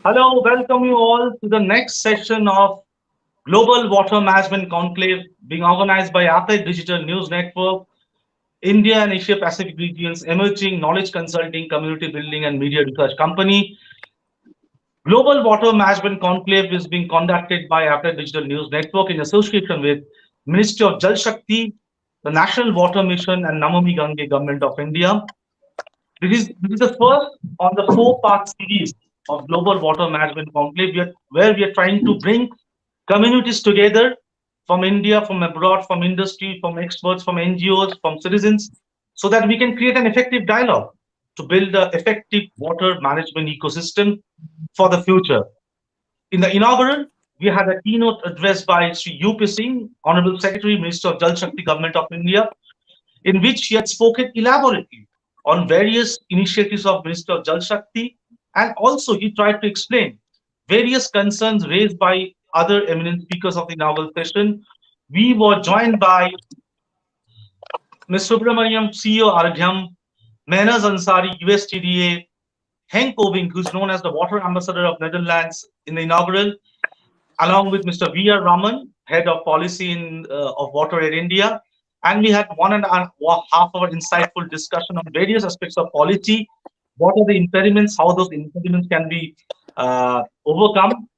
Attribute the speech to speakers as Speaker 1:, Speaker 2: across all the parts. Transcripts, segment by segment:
Speaker 1: Hello, welcome you all to the next session of Global Water Management Conclave being organized by Apple Digital News Network, India and Asia Pacific regions, emerging knowledge consulting, community building, and media research company. Global Water Management Conclave is being conducted by Apple Digital News Network in association with Ministry of Jal Shakti, the National Water Mission, and Namami Gange Government of India. This is the first on the four-part series of Global Water Management Conclave, where we are trying to bring communities together from India, from abroad, from industry, from experts, from NGOs, from citizens, so that we can create an effective dialogue to build an effective water management ecosystem for the future. In the inaugural, we had a keynote address by Sri U.P. Singh, Honorable Secretary, Minister of Jal Shakti, Government of India, in which he had spoken elaborately on various initiatives of Minister of Jal Shakti, and also he tried to explain various concerns raised by other eminent speakers of the inaugural session. We were joined by Ms. Subramaniam, CEO Arghyam, Mehnaz Ansari, USTDA, Henk Koving, who's known as the Water Ambassador of Netherlands in the inaugural, along with Mr. V.R. Raman, Head of Policy of Water in India. And we had 1.5 hour insightful discussion on various aspects of policy. What are the impediments, how those impediments can be overcome,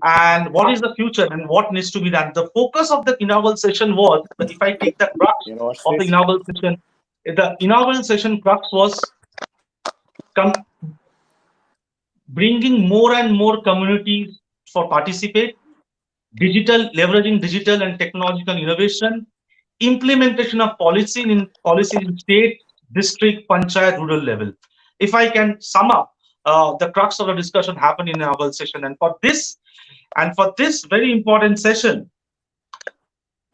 Speaker 1: and what is the future and what needs to be done. The focus of the inaugural session was, if I take the crux
Speaker 2: Watch
Speaker 1: of the
Speaker 2: this.
Speaker 1: inaugural session crux was bringing more and more communities for participate, leveraging digital and technological innovation, implementation of policy in state, district, panchayat, rural level. If I can sum up, the crux of the discussion happened in our session, and for this very important session,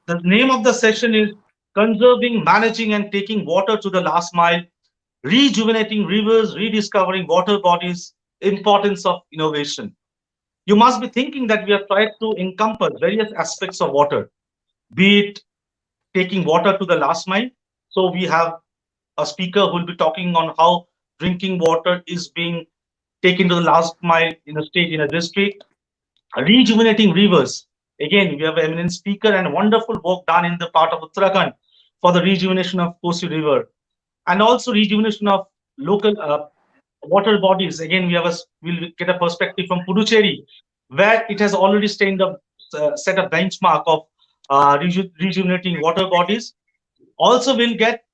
Speaker 1: the name of the session is Conserving, Managing, and Taking Water to the Last Mile, Rejuvenating Rivers, Rediscovering Water Bodies, Importance of Innovation. You must be thinking that we have tried to encompass various aspects of water, be it taking water to the last mile. So we have a speaker who will be talking on how drinking water is being taken to the last mile in a state, in a district. Rejuvenating rivers. Again, we have an eminent speaker and wonderful work done in the part of Uttarakhand for the rejuvenation of Kosi River, and also rejuvenation of local water bodies. Again, we'll get a perspective from Puducherry, where it has already set a benchmark of rejuvenating water bodies. Also, we'll get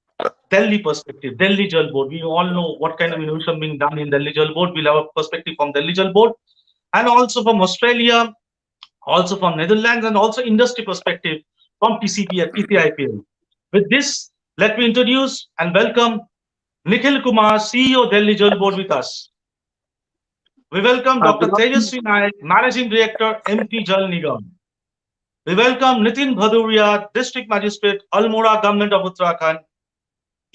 Speaker 1: Delhi perspective, Delhi Jal Board. We all know what kind of innovation being done in Delhi Jal Board. We'll have a perspective from Delhi Jal Board, and also from Australia, also from Netherlands, and also industry perspective from TCIPL. With this, let me introduce and welcome Nikhil Kumar, CEO Delhi Jal Board with us. We welcome Dr. Tejaswi Naik, Managing Director, MP Jal Nigam. We welcome Nitin Bhadauria, District Magistrate, Almora, Government of Uttarakhand.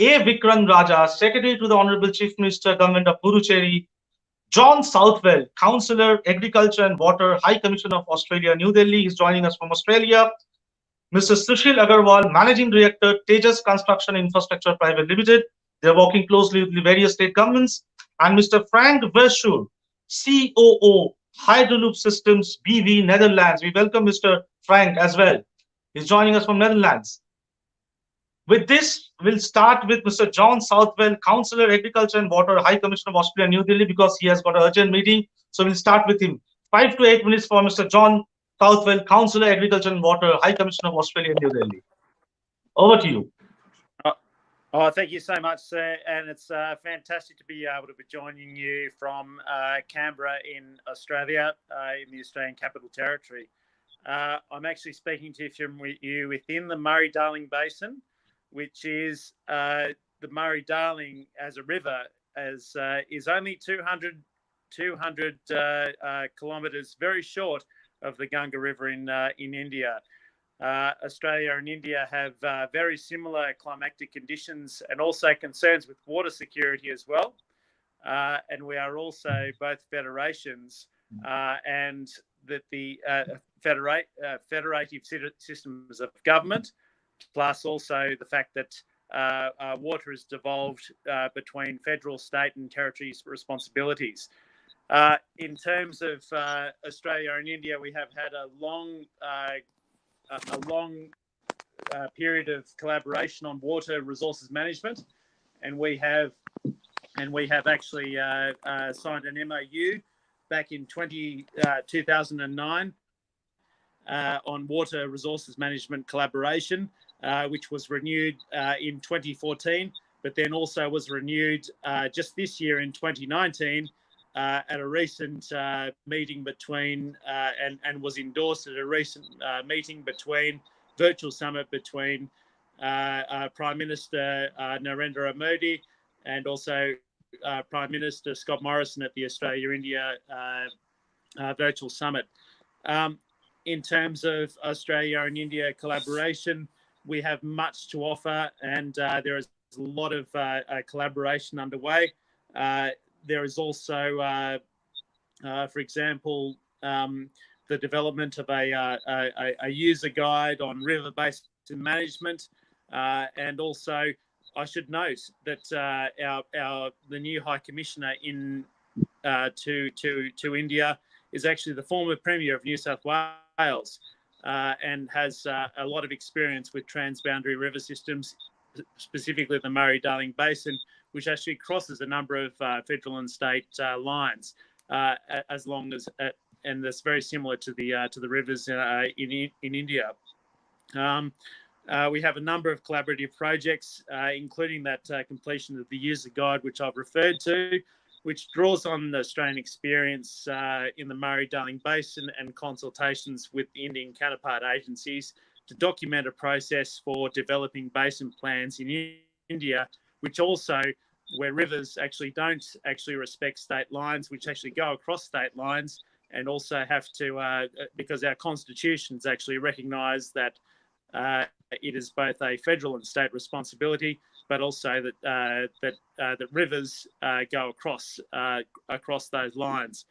Speaker 1: A. Vikrant Raja, Secretary to the Honorable Chief Minister, Government of Puducherry. John Southwell, Counsellor, Agriculture and Water, High Commissioner of Australia, New Delhi, is joining us from Australia. Mr. Sushil Agarwal, Managing Director, Tejas Construction Infrastructure Private Limited. They're working closely with the various state governments. And Mr. Frank Verschoor, COO, Hydraloop Systems, BV, Netherlands. We welcome Mr. Frank as well. He's joining us from Netherlands. With this, we'll start with Mr. John Southwell, Counsellor, Agriculture and Water, High Commissioner of Australia, New Delhi, because he has got an urgent meeting. So we'll start with him. 5 to 8 minutes for Mr. John Southwell, Counsellor, Agriculture and Water, High Commissioner of Australia, New Delhi. Over to you.
Speaker 2: Thank you so much, sir. And it's fantastic to be able to be joining you from Canberra in Australia, in the Australian Capital Territory. I'm actually speaking to you within the Murray-Darling Basin, which is the Murray-Darling as a river is only 200 kilometres very short of the Ganga River in India. Australia and India have very similar climatic conditions and also concerns with water security as well. And we are also both federations and that the federative systems of government, plus also the fact that water is devolved between federal, state and territories' responsibilities. In terms of Australia and India, we have had a long period of collaboration on water resources management, and we have actually signed an MOU back in 2009 on water resources management collaboration, which was renewed in 2014, but then also was renewed just this year in 2019 at a recent meeting between, and was endorsed at a recent meeting between, virtual summit between Prime Minister Narendra Modi and also Prime Minister Scott Morrison at the Australia-India virtual summit. In terms of Australia and India collaboration, we have much to offer, and there is a lot of collaboration underway. There is also, for example, the development of a user guide on river basin management, and also I should note that the new High Commissioner to India is actually the former Premier of New South Wales, and has a lot of experience with transboundary river systems, specifically the Murray-Darling Basin, which actually crosses a number of federal and state lines, as long as and that's very similar to the rivers in India. We have a number of collaborative projects, including that completion of the user guide, which I've referred to, which draws on the Australian experience in the Murray-Darling Basin and consultations with the Indian counterpart agencies to document a process for developing basin plans in India, which also, where rivers actually don't respect state lines, which actually go across state lines, and also have to, because our constitutions actually recognise that it is both a federal and state responsibility, but also that rivers go across those lines.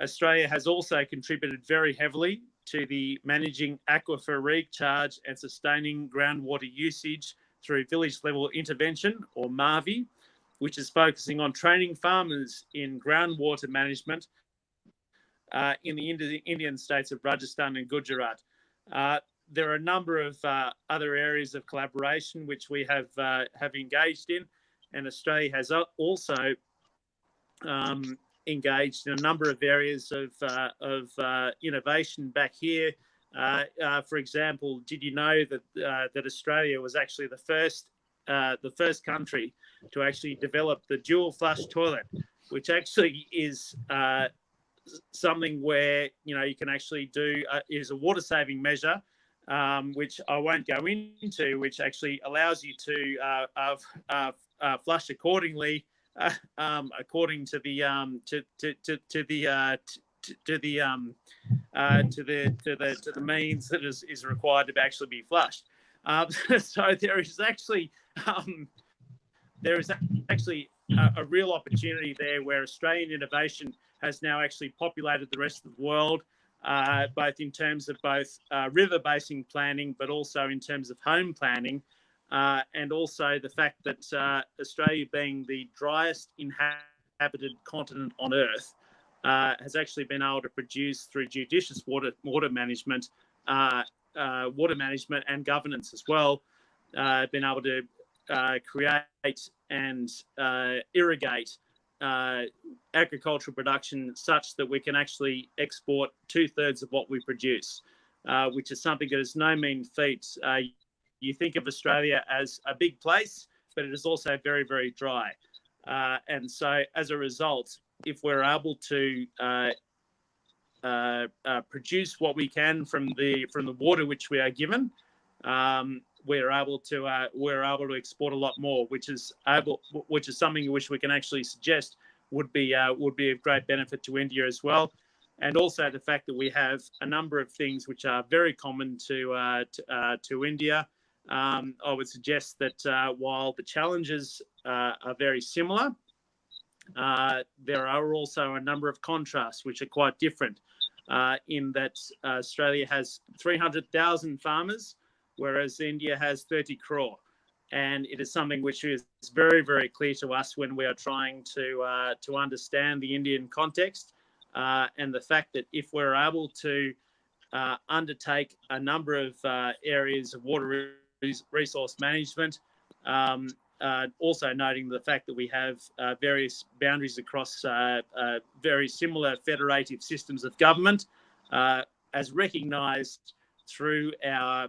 Speaker 2: Australia has also contributed very heavily to the managing aquifer recharge and sustaining groundwater usage through village level intervention, or MAVI, which is focusing on training farmers in groundwater management in the Indian states of Rajasthan and Gujarat. There are a number of other areas of collaboration which we have engaged in, and Australia has also engaged in a number of areas of innovation back here. For example, did you know that Australia was actually the first country to actually develop the dual flush toilet, which actually is something where you can actually do is a water saving measure, which I won't go into, which actually allows you to flush accordingly, according to the means that is required to actually be flushed. So there is actually a real opportunity there, where Australian innovation has now actually populated the rest of the world, both in terms of river basin planning, but also in terms of home planning, and also the fact that Australia, being the driest inhabited continent on Earth, has actually been able to produce, through judicious water management and governance as well, been able to create and irrigate agricultural production such that we can actually export 2/3 of what we produce, which is something that is no mean feat. You think of Australia as a big place, but it is also very, very dry. And so as a result, if we're able to produce what we can from the water which we are given, we're able to export a lot more, which is something which we can actually suggest would be of great benefit to India as well. And also the fact that we have a number of things which are very common to India. I would suggest that while the challenges are very similar, there are also a number of contrasts which are quite different, in that Australia has 300,000 farmers, whereas India has 30 crore. And it is something which is very, very clear to us when we are trying to understand the Indian context, and the fact that if we're able to undertake a number of areas of water resource management, also noting the fact that we have various boundaries across very similar federative systems of government, as recognised through our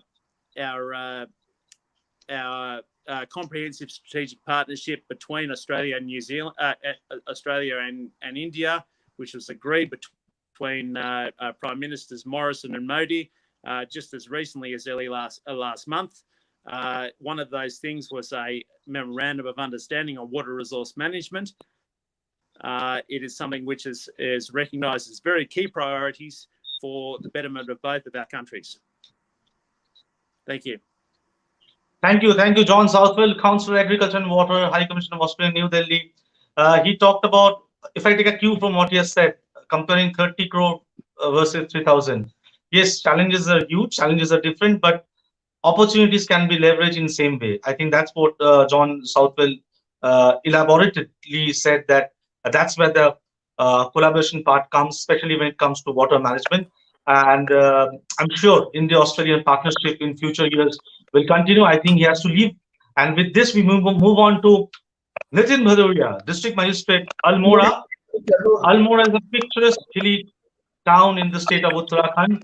Speaker 2: comprehensive strategic partnership between Australia and New Zealand, Australia and India, which was agreed between Prime Ministers Morrison and Modi just as recently as early last month. One of those things was a memorandum of understanding on water resource management. It is something which is recognised as very key priorities for the betterment of both of our countries. Thank you.
Speaker 1: Thank you, John Southwell, Counsellor Agriculture and Water, High Commissioner of Australia, New Delhi. He talked about, if I take a cue from what he has said, comparing 30 crore versus 3,000. Yes, challenges are huge, challenges are different, but opportunities can be leveraged in the same way. I think that's what John Southwell elaborately said, that that's where the collaboration part comes, especially when it comes to water management. And I'm sure India-Australian partnership in future years will continue. I think he has to leave. And with this, we move on to Nitin Bhadauria, District Magistrate, Almora. Almora is a picturesque hilly town in the state of Uttarakhand,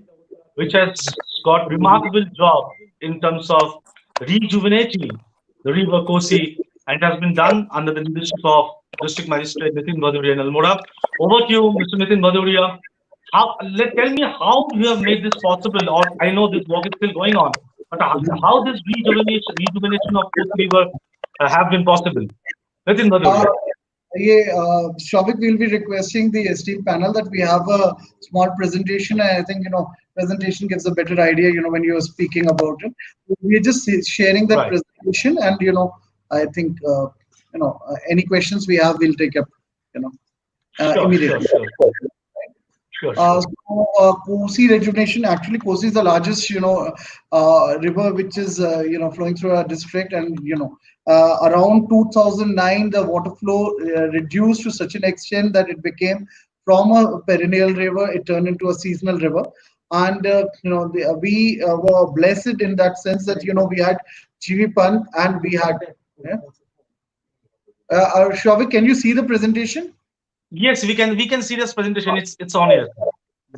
Speaker 1: which has got remarkable job in terms of rejuvenating the river Kosi, and it has been done under the leadership of District Magistrate Nitin Bhadauria in Almora. Over to you, Mr. Nitin Bhadauria. Tell me how you have made this possible, or I know this work is still going on, but how this rejuvenation of Kosi river have been possible? Nitin Bhadauria.
Speaker 3: Shavik, we'll be requesting the esteemed panel that we have a small presentation. I think, presentation gives a better idea, when you're speaking about it. We're just sharing that presentation, and, I think, any questions we have, we'll take up, immediately.
Speaker 1: Sure.
Speaker 3: Kosi rejuvenation, actually, Kosi is the largest, river which is, flowing through our district, and, around 2009, the water flow reduced to such an extent that it became from a perennial river, it turned into a seasonal river. And, we were blessed in that sense that, we had GB Pant and we had, Shavik, can you see the presentation?
Speaker 1: Yes, we can see this presentation. It's on here.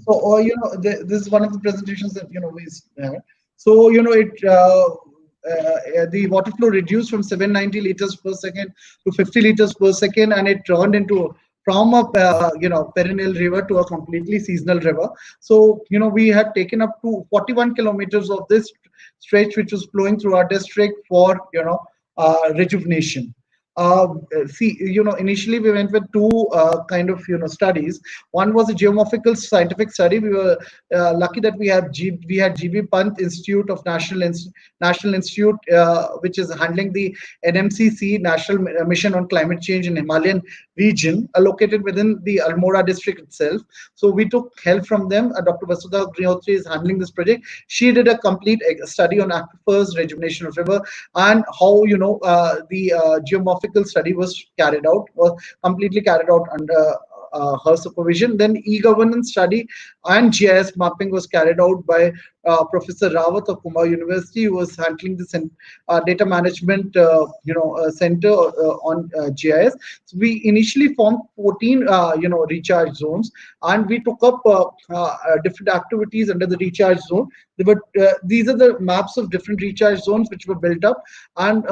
Speaker 3: So, this is one of the presentations that, we have. So, the water flow reduced from 790 liters per second to 50 liters per second, and it turned into from a perennial river to a completely seasonal river. So, we had taken up to 41 kilometers of this stretch which was flowing through our district for rejuvenation. Initially we went with two kind of studies. One was a geomorphical scientific study. We were lucky that we had GB Pant Institute of National Institute, which is handling the NMCC, National Mission on Climate Change in Himalayan region, located within the Almora district itself. So we took help from them. Dr. Vasudha Griotri is handling this project. She did a complete study on aquifers, rejuvenation of river, and how the geomorphical study was completely carried out under her supervision. Then e-governance study and GIS mapping was carried out by Professor Rawat of Kumar University, who was handling the data management center on GIS. So we initially formed 14 recharge zones, and we took up different activities under the recharge zone. These are the maps of different recharge zones which were built up, and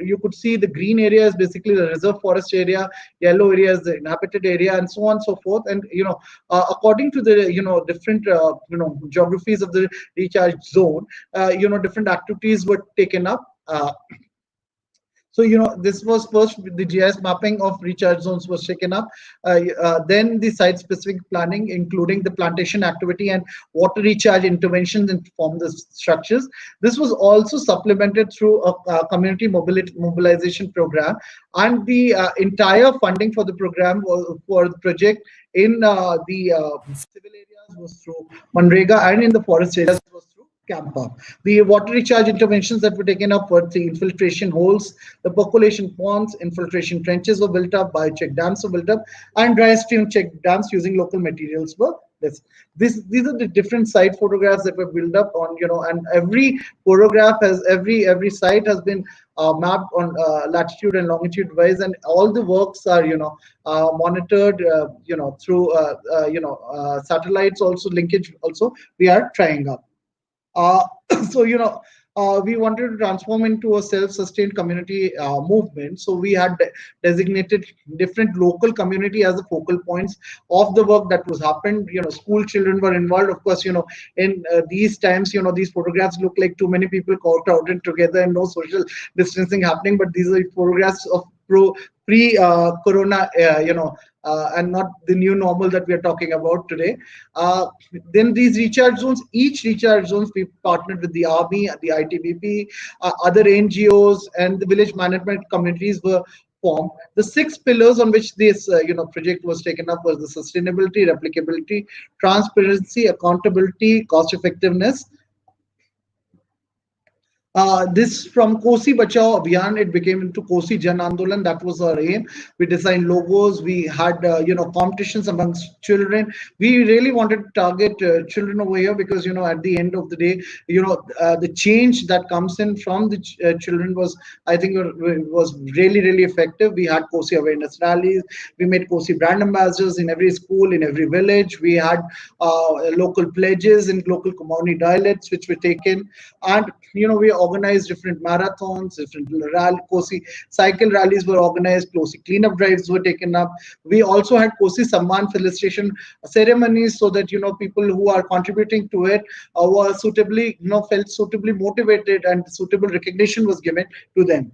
Speaker 3: you could see the green area is basically the reserve forest area, yellow area is the inhabited area, and so on and so forth. And according to the different geographies of the recharge zone, different activities were taken up. So, this was first the GIS mapping of recharge zones was taken up. Then the site-specific planning, including the plantation activity and water recharge interventions and form the structures. This was also supplemented through a community mobilization program, and the entire funding for the program for the project in the civil areas was through Manrega, and in the forest areas was through camp up. The water recharge interventions that were taken up were the infiltration holes, the percolation ponds, infiltration trenches were built up, biocheck dams were built up, and dry stream check dams using local materials were this. These are the different site photographs that were built up on, and every photograph has every site has been mapped on latitude and longitude wise, and all the works are monitored through satellites also, linkage also we are trying up. uh, so we wanted to transform into a self-sustained community movement. So we had designated different local community as the focal points of the work that was happened. School children were involved. Of course, in these times, these photographs look like too many people crowded together and no social distancing happening. But these are photographs of pre-corona, and not the new normal that we are talking about today. Then these recharge zones, each recharge zones, we partnered with the army, the ITBP, other NGOs, and the village management communities were formed. The six pillars on which this project was taken up was the sustainability, replicability, transparency, accountability, cost effectiveness. This from Kosi Bachao Abhiyan, it became into Kosi Jan Andolan. That was our aim. We designed logos. We had competitions amongst children. We really wanted to target children over here because at the end of the day, the change that comes in from the children was, I think, was really effective. We had Kosi awareness rallies. We made Kosi brand ambassadors in every school, in every village. We had local pledges in local Kumaoni dialects, which were taken, and we organized different marathons, different Kosi cycle rallies were organized, Kosi cleanup drives were taken up. We also had Kosi Samman felicitation ceremonies so that people who are contributing to it were suitably felt suitably motivated and suitable recognition was given to them.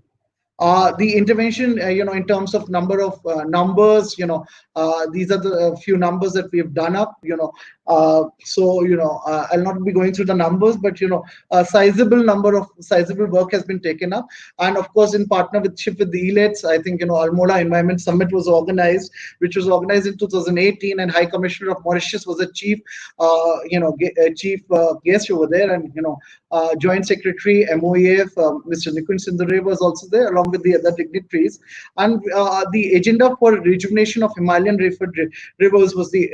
Speaker 3: The intervention, in terms of number of numbers, these are the few numbers that we have done up, I'll not be going through the numbers, but, a sizable work has been taken up. And of course, in partnership with the ELETs, I think, Almora Environment Summit was organized, which was organized in 2018, and High Commissioner of Mauritius was a chief, chief guest over there, and, Joint Secretary MOEF, Mr. Nikhil was also there, along with the other dignitaries. And the agenda for rejuvenation of Himalayan rivers was the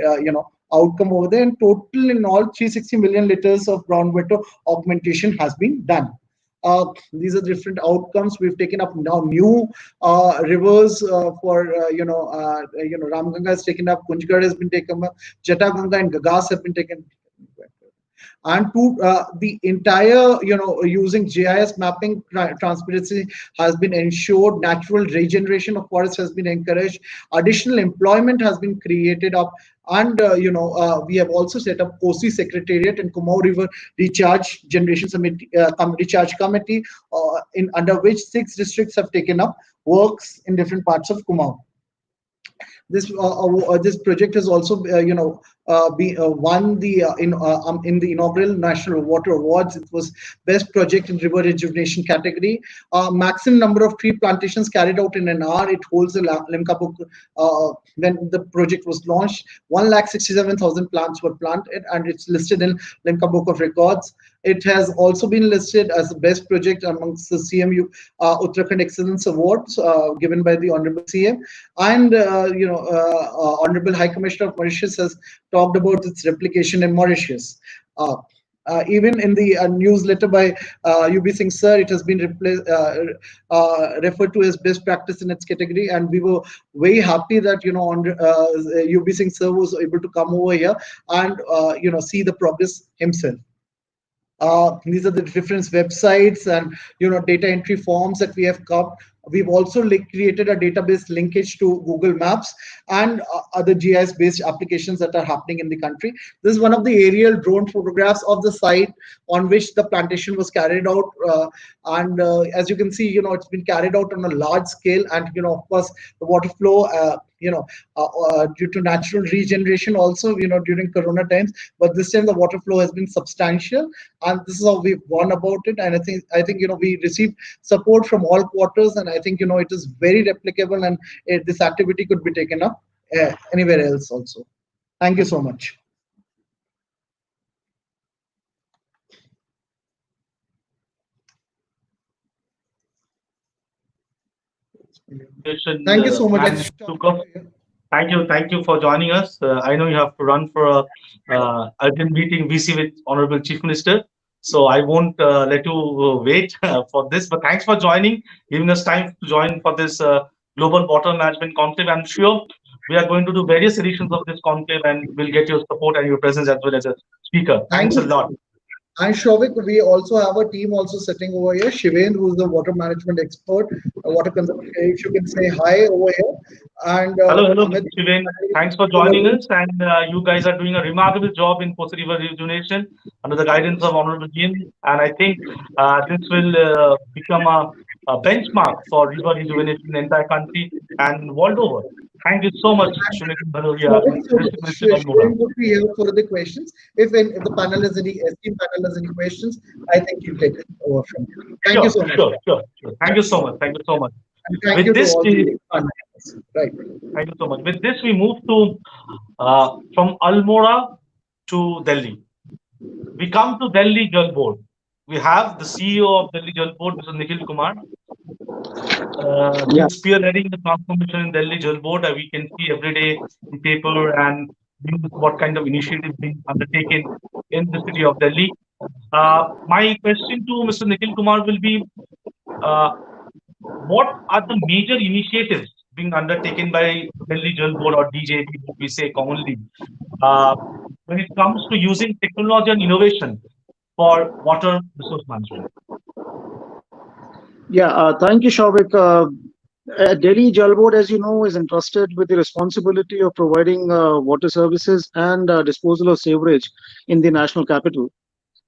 Speaker 3: outcome over there. And total in all, 360 million liters of groundwater augmentation has been done. These are different outcomes. We've taken up now new rivers for Ramganga has taken up, Kunjgarh has been taken up, Jataganga and Gagas have been taken. And to the entire, using GIS mapping, transparency has been ensured, natural regeneration of forests has been encouraged, additional employment has been created up, and we have also set up Kosi Secretariat and Kumar River Recharge Generation Recharge Committee, under which 6 districts have taken up works in different parts of Kumar. This project has also won the in the inaugural National Water Awards. It was best project in river rejuvenation category. Maximum number of tree plantations carried out in an hour. It holds a Limca book. When the project was launched, 1,67,000 plants were planted, and it's listed in Limca Book of Records. It has also been listed as the best project amongst the CMU Uttarakhand Excellence Awards given by the Honorable CM, and Honorable High Commissioner of Mauritius has talked about its replication in Mauritius. Even in the newsletter by UB Singh sir, it has been referred to as best practice in its category, and we were very happy that UB Singh sir was able to come over here and see the progress himself. These are the different websites and data entry forms that we have got. We've also created a database linkage to Google Maps and other GIS-based applications that are happening in the country. This is one of the aerial drone photographs of the site on which the plantation was carried out. As you can see, it's been carried out on a large scale, and of course, the water flow, due to natural regeneration also, during Corona times. But this time the water flow has been substantial, and this is how we've gone about it. And I think we received support from all quarters, and I think it is very replicable, and this activity could be taken up anywhere else also. Thank you so much. Thank you so much.
Speaker 1: Man took off. Thank you for joining us. I know you have to run for a urgent meeting VC with Honorable Chief Minister, so I won't let you wait for this. But thanks for joining, giving us time to join for this global water management conclave. I'm sure we are going to do various editions of this conclave, and we'll get your support and your presence as well as a speaker.
Speaker 3: Thank
Speaker 1: Thanks a
Speaker 3: you.
Speaker 1: lot.
Speaker 3: And Shovik, we also have a team also sitting over here. Shivendra, who's the water management expert, water conservation. If you can say hi over here. And
Speaker 1: Hello,
Speaker 3: Amit,
Speaker 1: Mr. Shiven. Thanks for joining us. And you guys are doing a remarkable job in Kosi River rejuvenation under the guidance of Honorable Jim. And I think this will become a benchmark for river rejuvenation in the entire country and world over. Thank you so much, Shunitin Bhadauria,
Speaker 3: Shovik, so
Speaker 1: District Minister of Almora.
Speaker 3: Shivendra would be here for the questions. If the panel has any esteemed panel has any questions, I think he'll take it over from here. Thank you so much.
Speaker 1: Sure. Thank you so much. Thank you so much.
Speaker 3: And thank
Speaker 1: With
Speaker 3: you to
Speaker 1: this,
Speaker 3: all
Speaker 1: we,
Speaker 3: the panelists. Right.
Speaker 1: thank you so much. With this, we move to from Almora to Delhi. We come to Delhi Jal Board. We have the CEO of Delhi Jal Board, Mr. Nikhil Kumar. He's spearheading the transformation in Delhi Jal Board. We can see every day in paper and news what kind of initiatives being undertaken in the city of Delhi. My question to Mr. Nikhil Kumar will be, uh, what are the major initiatives being undertaken by Delhi Jal Board or DJB, what we say commonly, uh, when it comes to using technology and innovation for water resource management?
Speaker 4: Thank you, Shavik. Delhi Jal Board, as you know, is entrusted with the responsibility of providing water services and disposal of sewerage in the national capital.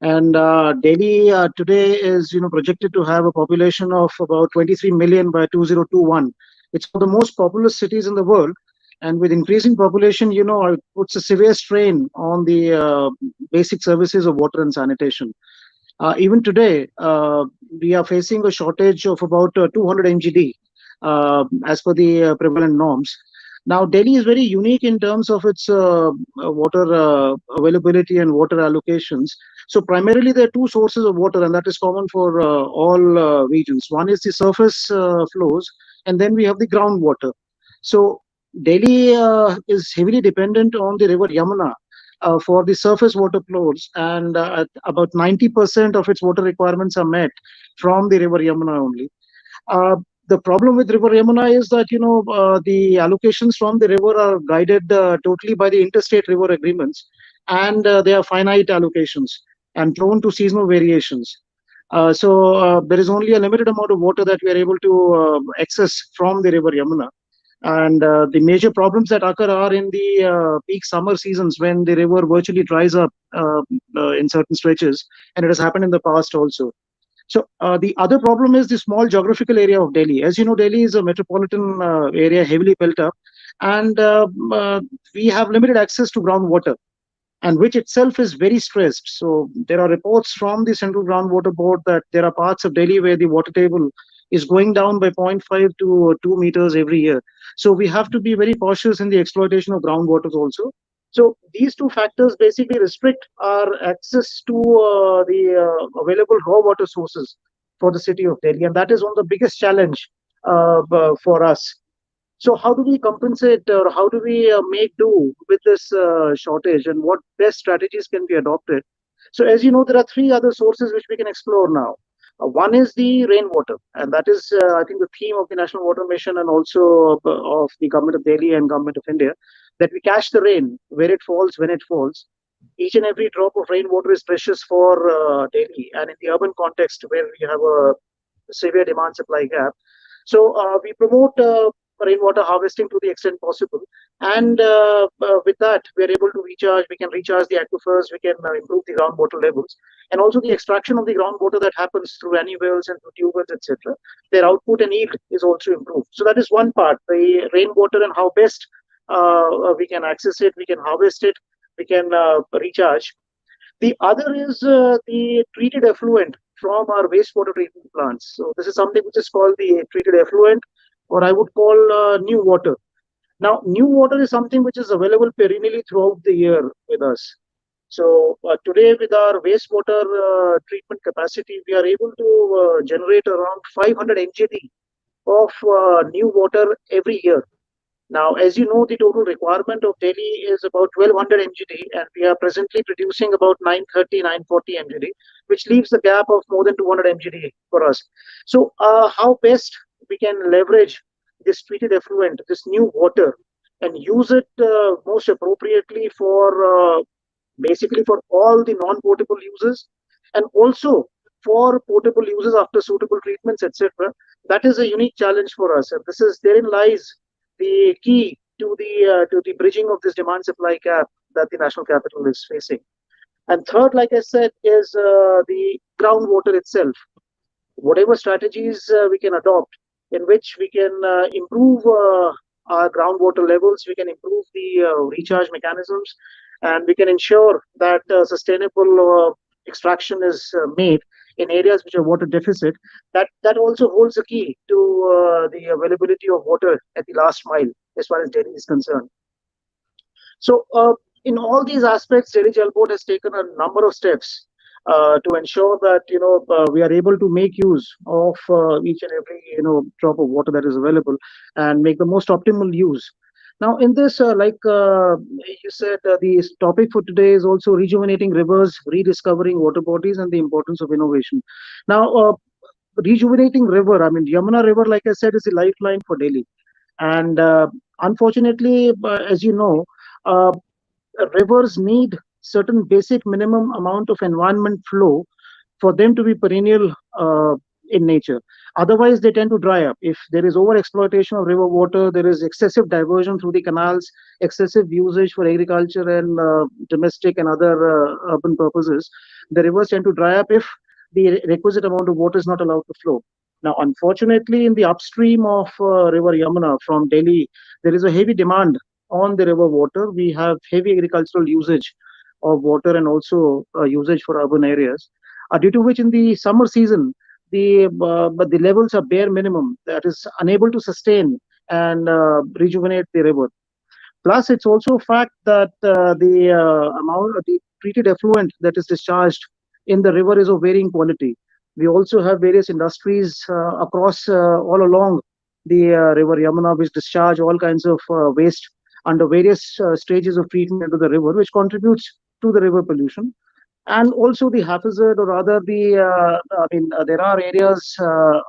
Speaker 4: And Delhi today is, projected to have a population of about 23 million by 2021. It's one of the most populous cities in the world. And with increasing population, it puts a severe strain on the basic services of water and sanitation. Even today, we are facing a shortage of about 200 MGD as per the prevalent norms. Now, Delhi is very unique in terms of its water availability and water allocations. So primarily, there are two sources of water, and that is common for all regions. One is the surface flows, and then we have the groundwater. So Delhi is heavily dependent on the river Yamuna for the surface water flows, and about 90% of its water requirements are met from the river Yamuna only. The problem with river Yamuna is that the allocations from the river are guided totally by the interstate river agreements, and they are finite allocations and prone to seasonal variations. So there is only a limited amount of water that we are able to access from the river Yamuna. And the major problems that occur are in the peak summer seasons when the river virtually dries up in certain stretches, and it has happened in the past also. So the other problem is the small geographical area of Delhi. As you know, Delhi is a metropolitan area heavily built up, and we have limited access to groundwater, and which itself is very stressed. So there are reports from the Central Groundwater Board that there are parts of Delhi where the water table is going down by 0.5 to 2 meters every year. So we have to be very cautious in the exploitation of groundwaters also. So these two factors basically restrict our access to the available raw water sources for the city of Delhi, and that is one of the biggest challenge for us. So how do we compensate, or how do we make do with this shortage, and what best strategies can be adopted? So as you know, there are three other sources which we can explore now. One is the rainwater, and that is, I think, the theme of the National Water Mission and also of the Government of Delhi and Government of India, that we catch the rain where it falls, when it falls. Each and every drop of rainwater is precious for Delhi, and in the urban context where we have a severe demand-supply gap. So we promote rainwater harvesting to the extent possible, and with that we are able to recharge. We can recharge the aquifers. We can improve the groundwater levels, and also the extraction of the groundwater that happens through annuals and through tube wells, etc. Their output and yield is also improved. So that is one part: the rainwater and how best we can access it, we can harvest it, we can recharge. The other is the treated effluent from our wastewater treatment plants. So this is something which is called the treated effluent, or I would call new water. Now, new water is something which is available perennially throughout the year with us. So today, with our wastewater treatment capacity, we are able to generate around 500 MGD of new water every year. Now, as you know, the total requirement of Delhi is about 1200 MGD, and we are presently producing about 930, 940 MGD, which leaves a gap of more than 200 MGD for us. So, how best we can leverage this treated effluent, this new water, and use it most appropriately for basically for all the non-potable uses, and also for potable uses after suitable treatments, etc. That is a unique challenge for us, and this is therein lies the key to the bridging of this demand supply gap that the national capital is facing. And third, like I said, is the groundwater itself. Whatever strategies we can adopt in which we can improve our groundwater levels, we can improve the recharge mechanisms, and we can ensure that sustainable extraction is made in areas which are water deficit. That also holds the key to the availability of water at the last mile as far as Delhi is concerned. So, in all these aspects, Delhi Jal Board has taken a number of steps to ensure that we are able to make use of each and every drop of water that is available and make the most optimal use. Now, in this, you said, the topic for today is also rejuvenating rivers, rediscovering water bodies, and the importance of innovation. Now, rejuvenating river, I mean, Yamuna River, like I said, is the lifeline for Delhi. And unfortunately, as you know, uh, rivers need certain basic minimum amount of environment flow for them to be perennial in nature. Otherwise, they tend to dry up. If there is over exploitation of river water, there is excessive diversion through the canals, excessive usage for agriculture and domestic and other urban purposes, the rivers tend to dry up if the requisite amount of water is not allowed to flow. Now, unfortunately, in the upstream of River Yamuna from Delhi, there is a heavy demand on the river water. We have heavy agricultural usage of water and also usage for urban areas, due to which in the summer season, but the levels are bare minimum, that is unable to sustain and rejuvenate the river. Plus, it's also a fact that the amount of the treated effluent that is discharged in the river is of varying quality. We also have various industries across all along the river Yamuna, which discharge all kinds of waste under various stages of treatment into the river, which contributes to the river pollution. And also the haphazard, or rather the, there are areas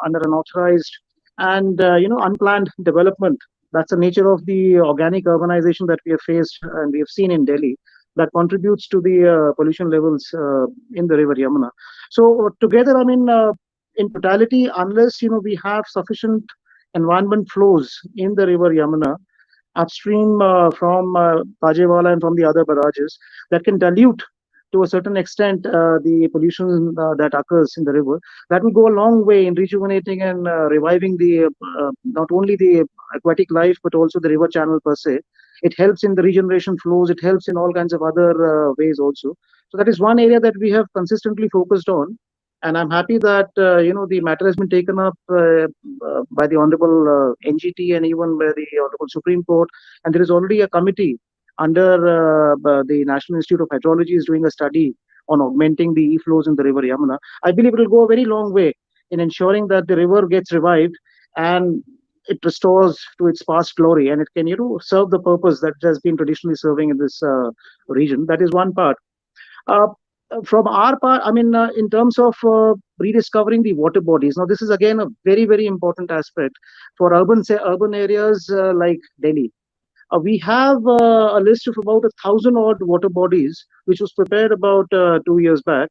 Speaker 4: under unauthorized and unplanned development. That's the nature of the organic urbanization that we have faced and we have seen in Delhi, that contributes to the pollution levels in the river Yamuna. So together, in totality, unless we have sufficient environment flows in the river Yamuna upstream from Pajewala and from the other barrages, that can dilute to a certain extent the pollution that occurs in the river, that will go a long way in rejuvenating and reviving the not only the aquatic life but also the river channel per se. It helps in the regeneration flows. It helps in all kinds of other ways also. So that is one area that we have consistently focused on, and I'm happy that the matter has been taken up by the Honorable NGT and even by the Honorable Supreme Court, and there is already a committee under the National Institute of Hydrology is doing a study on augmenting the e-flows in the river Yamuna. I believe it will go a very long way in ensuring that the river gets revived and it restores to its past glory, and it can serve the purpose that it has been traditionally serving in this region. That is one part. Uh, from our part, in terms of rediscovering the water bodies. Now, this is again a very, very important aspect for urban areas like Delhi. We have a list of about 1,000 odd water bodies, which was prepared about 2 years back,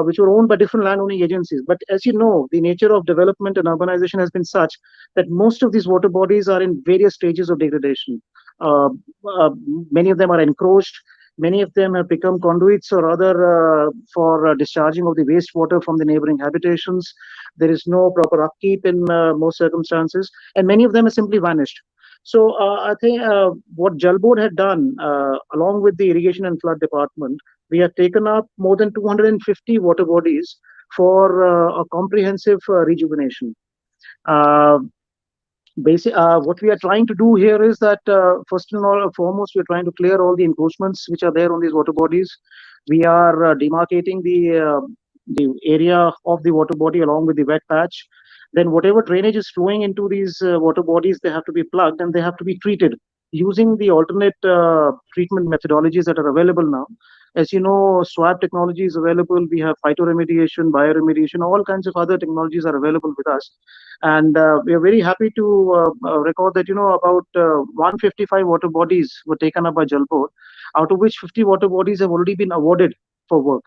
Speaker 4: which were owned by different landowning agencies. But as you know, the nature of development and urbanization has been such that most of these water bodies are in various stages of degradation. Uh, uh, Many of them are encroached. Many of them have become conduits or other for discharging of the wastewater from the neighboring habitations. There is no proper upkeep in most circumstances, and many of them have simply vanished. So I think what Jal Board had done, along with the Irrigation and Flood Department, we have taken up more than 250 water bodies for a comprehensive rejuvenation. Uh, what we are trying to do here is that first and foremost, we are trying to clear all the encroachments which are there on these water bodies. We are demarcating the area of the water body along with the wet patch. then whatever drainage is flowing into these water bodies, they have to be plugged and they have to be treated using the alternate treatment methodologies that are available now. As you know, swab technology is available. We have phytoremediation, bioremediation, all kinds of other technologies are available with us. And we are very happy to record that, about 155 water bodies were taken up by Jal Board, out of which 50 water bodies have already been awarded for work.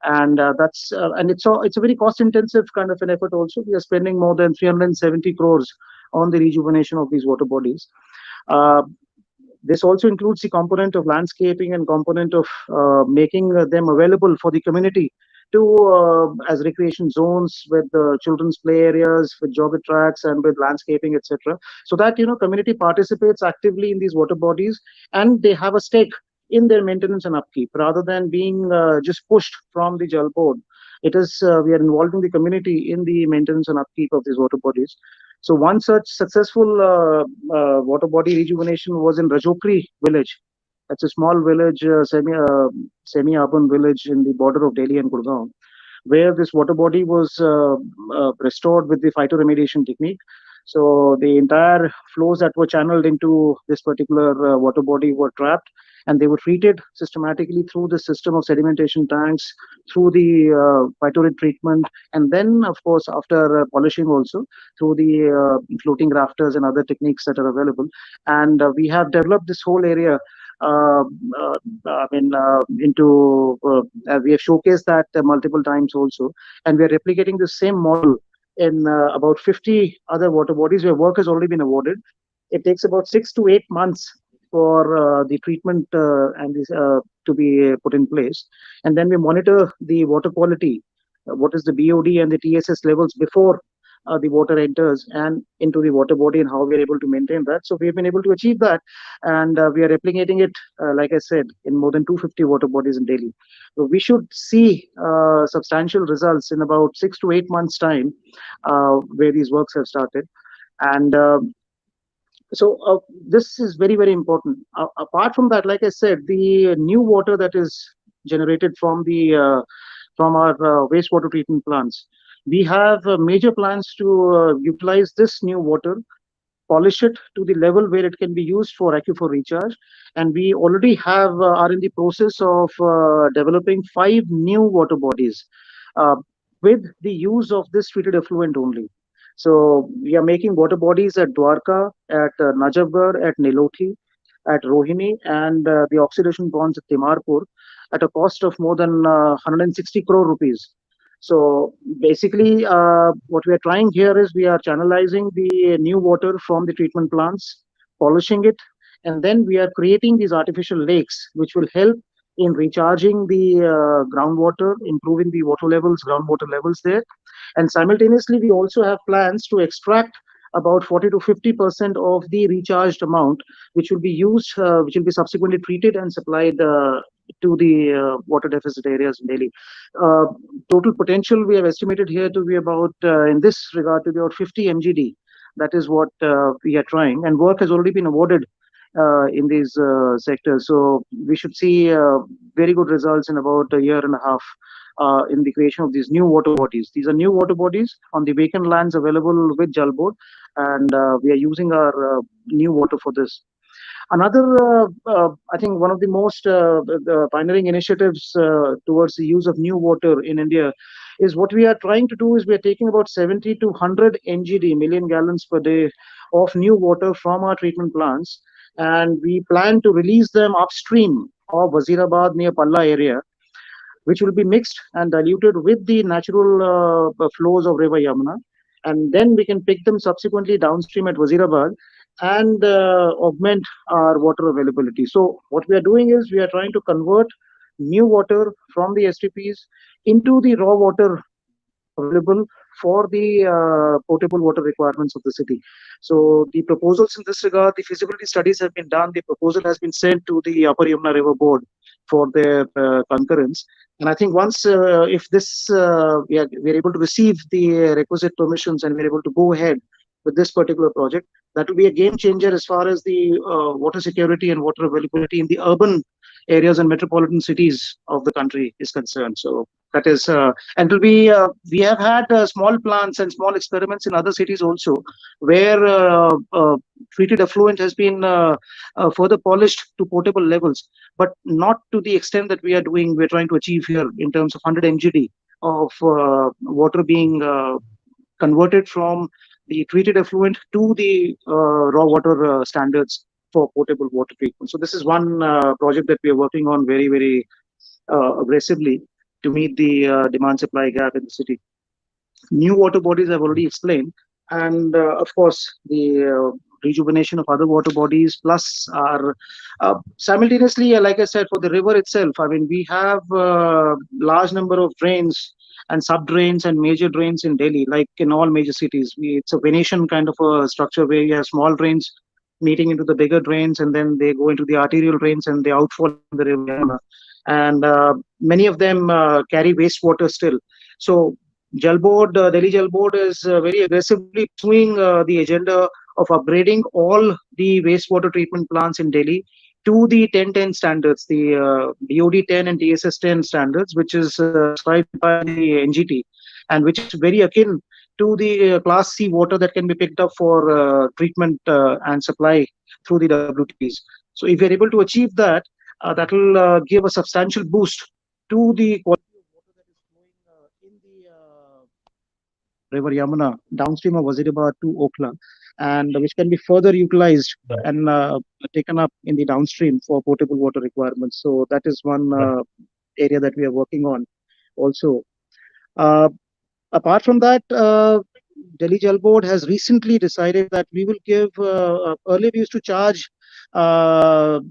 Speaker 4: And it's a very cost intensive kind of an effort also. We are spending more than 370 crores on the rejuvenation of these water bodies. This also includes the component of landscaping and component of making them available for the community to as recreation zones with children's play areas, with jogger tracks, and with landscaping, etc. So that community participates actively in these water bodies and they have a stake in their maintenance and upkeep rather than being just pushed from the Jal Board. It is we are involving the community in the maintenance and upkeep of these water bodies. So one such successful water body rejuvenation was in Rajokri village. That's a small village, semi-urban village in the border of Delhi and Gurgaon, where this water body was restored with the phytoremediation technique. So the entire flows that were channeled into this particular water body were trapped, and they were treated systematically through the system of sedimentation tanks, through the phytorite treatment, and then, of course, after polishing also through the floating rafters and other techniques that are available. And we have developed this whole area we have showcased that multiple times also, and we are replicating the same model in about 50 other water bodies where work has already been awarded. It takes about 6 to 8 months for the treatment and this to be put in place, and then we monitor the water quality, what is the BOD and the TSS levels before the water enters and into the water body, and how we are able to maintain that. So we have been able to achieve that, and we are replicating it, like I said, in more than 250 water bodies in Delhi. So we should see substantial results in about 6 to 8 months' time, where these works have started. And so this is very, very important. Apart from that, like I said, the new water that is generated from the from our wastewater treatment plants, we have major plans to utilize this new water, polish it to the level where it can be used for aquifer recharge. And we already are in the process of developing 5 new water bodies with the use of this treated effluent only. So we are making water bodies at Dwarka, at Najafgarh, at Niloti, at Rohini, and the oxidation ponds at Timarpur at a cost of more than 160 crore rupees. So basically, what we are trying here is we are channelizing the new water from the treatment plants, polishing it, and then we are creating these artificial lakes, which will help in recharging the groundwater, improving the water levels, groundwater levels there. And simultaneously, we also have plans to extract about 40 to 50% of the recharged amount, which will be used, which will be subsequently treated and supplied to the water deficit areas in Delhi. Total potential we have estimated here to be about, in this regard, to be about 50 MGD. That is what we are trying, and work has already been awarded in these sectors. So we should see very good results in about a year and a half in the creation of these new water bodies. These are new water bodies on the vacant lands available with Jal Board, and we are using our new water for this. Another, I think, one of the most the pioneering initiatives towards the use of new water in India is what we are trying to do is we are taking about 70 to 100 NGD, million gallons per day, of new water from our treatment plants, and we plan to release them upstream of Wazirabad near Palla area, which will be mixed and diluted with the natural flows of River Yamuna, and then we can pick them subsequently downstream at Wazirabad and augment our water availability. So what we are doing is we are trying to convert new water from the STPs into the raw water available for the potable water requirements of the city. So the proposals in this regard, the feasibility studies have been done. The proposal has been sent to the Upper Yamuna River Board for their concurrence. And I think once, if this, we are able to receive the requisite permissions and we're able to go ahead with this particular project. That will be a game changer as far as the water security and water availability in the urban areas and metropolitan cities of the country is concerned. So that is, and it will be, we have had small plants and small experiments in other cities also, where treated effluent has been further polished to potable levels, but not to the extent that we're trying to achieve here in terms of 100 mgd of water being converted from the treated effluent to the raw water standards for potable water treatment. So this is one project that we are working on very, very aggressively to meet the demand supply gap in the city. New water bodies I've already explained, and of course the rejuvenation of other water bodies, plus our simultaneously, like I said, for the river itself, I mean, we have large number of drains and sub drains and major drains in Delhi, like in all major cities. It's a Venetian kind of a structure where you have small drains meeting into the bigger drains, and then they go into the arterial drains and they outfall in the river Yamuna. And many of them carry wastewater still. So Jal Board, Delhi Jal Board is very aggressively pursuing the agenda of upgrading all the wastewater treatment plants in Delhi to the 1010 standards, the DOD 10 and TSS 10 standards, which is prescribed by the NGT, and which is very akin to the Class C water that can be picked up for treatment and supply through the WTPs. So if we're able to achieve that, that will give a substantial boost to the quality of water that is flowing in the river Yamuna downstream of Wazirabad to Okhla, and which can be further utilized and taken up in the downstream for potable water requirements. So that is one area that we are working on also. Apart from that, Delhi Jal Board has recently decided that we will give, earlier we used to charge for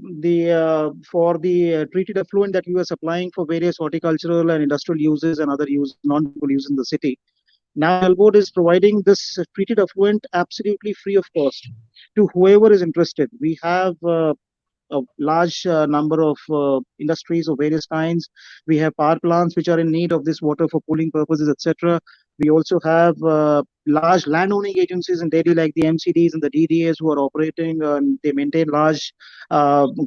Speaker 4: the treated effluent that we were supplying for various horticultural and industrial uses and other use, non-people use in the city. Now Jal Board is providing this treated effluent absolutely free of cost to whoever is interested. We have a large number of industries of various kinds. We have power plants which are in need of this water for cooling purposes, etc. We also have large landowning agencies in Delhi like the MCDs and the DDAs who are operating, and they maintain large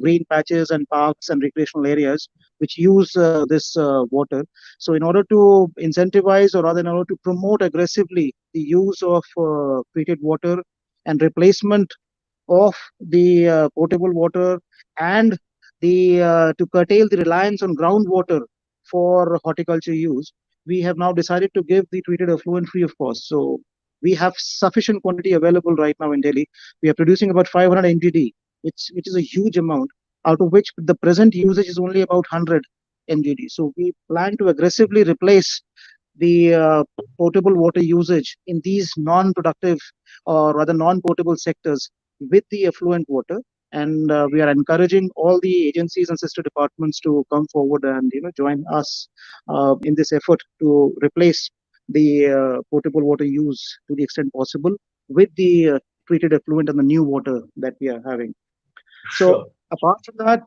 Speaker 4: green patches and parks and recreational areas which use this water. So in order to incentivize, or rather in order to promote aggressively the use of treated water and replacement of the potable water, and the to curtail the reliance on groundwater for horticulture use, we have now decided to give the treated effluent free of cost. So we have sufficient quantity available right now in Delhi. We are producing about 500 mgd, which is a huge amount, out of which the present usage is only about 100 mgd. So we plan to aggressively replace the potable water usage in these non-productive or rather non-potable sectors with the effluent water, and we are encouraging all the agencies and sister departments to come forward and join us in this effort to replace the potable water use to the extent possible with the treated effluent and the new water that we are having. So
Speaker 1: Sure.
Speaker 4: apart from that,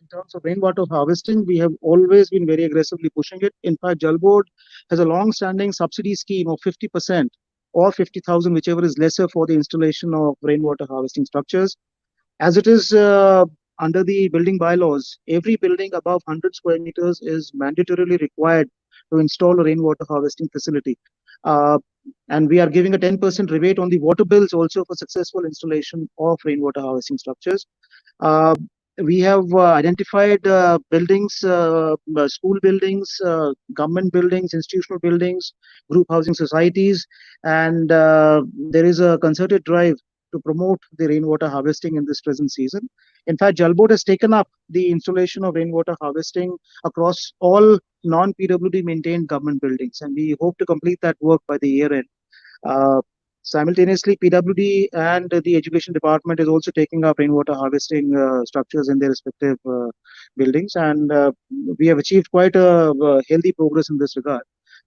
Speaker 4: in terms of rainwater harvesting, we have always been very aggressively pushing it. In fact, Jal Board has a long-standing subsidy scheme of 50% or 50,000, whichever is lesser, for the installation of rainwater harvesting structures. As it is under the building bylaws, every building above 100 square meters is mandatorily required to install a rainwater harvesting facility. And we are giving a 10% rebate on the water bills also for successful installation of rainwater harvesting structures. We have identified buildings, school buildings, government buildings, institutional buildings, group housing societies, and there is a concerted drive to promote the rainwater harvesting in this present season. In fact, Jal Board has taken up the installation of rainwater harvesting across all non-PWD maintained government buildings, and we hope to complete that work by the year end. Simultaneously, PWD and the Education Department is also taking up rainwater harvesting structures in their respective buildings, and we have achieved quite a healthy progress in this regard.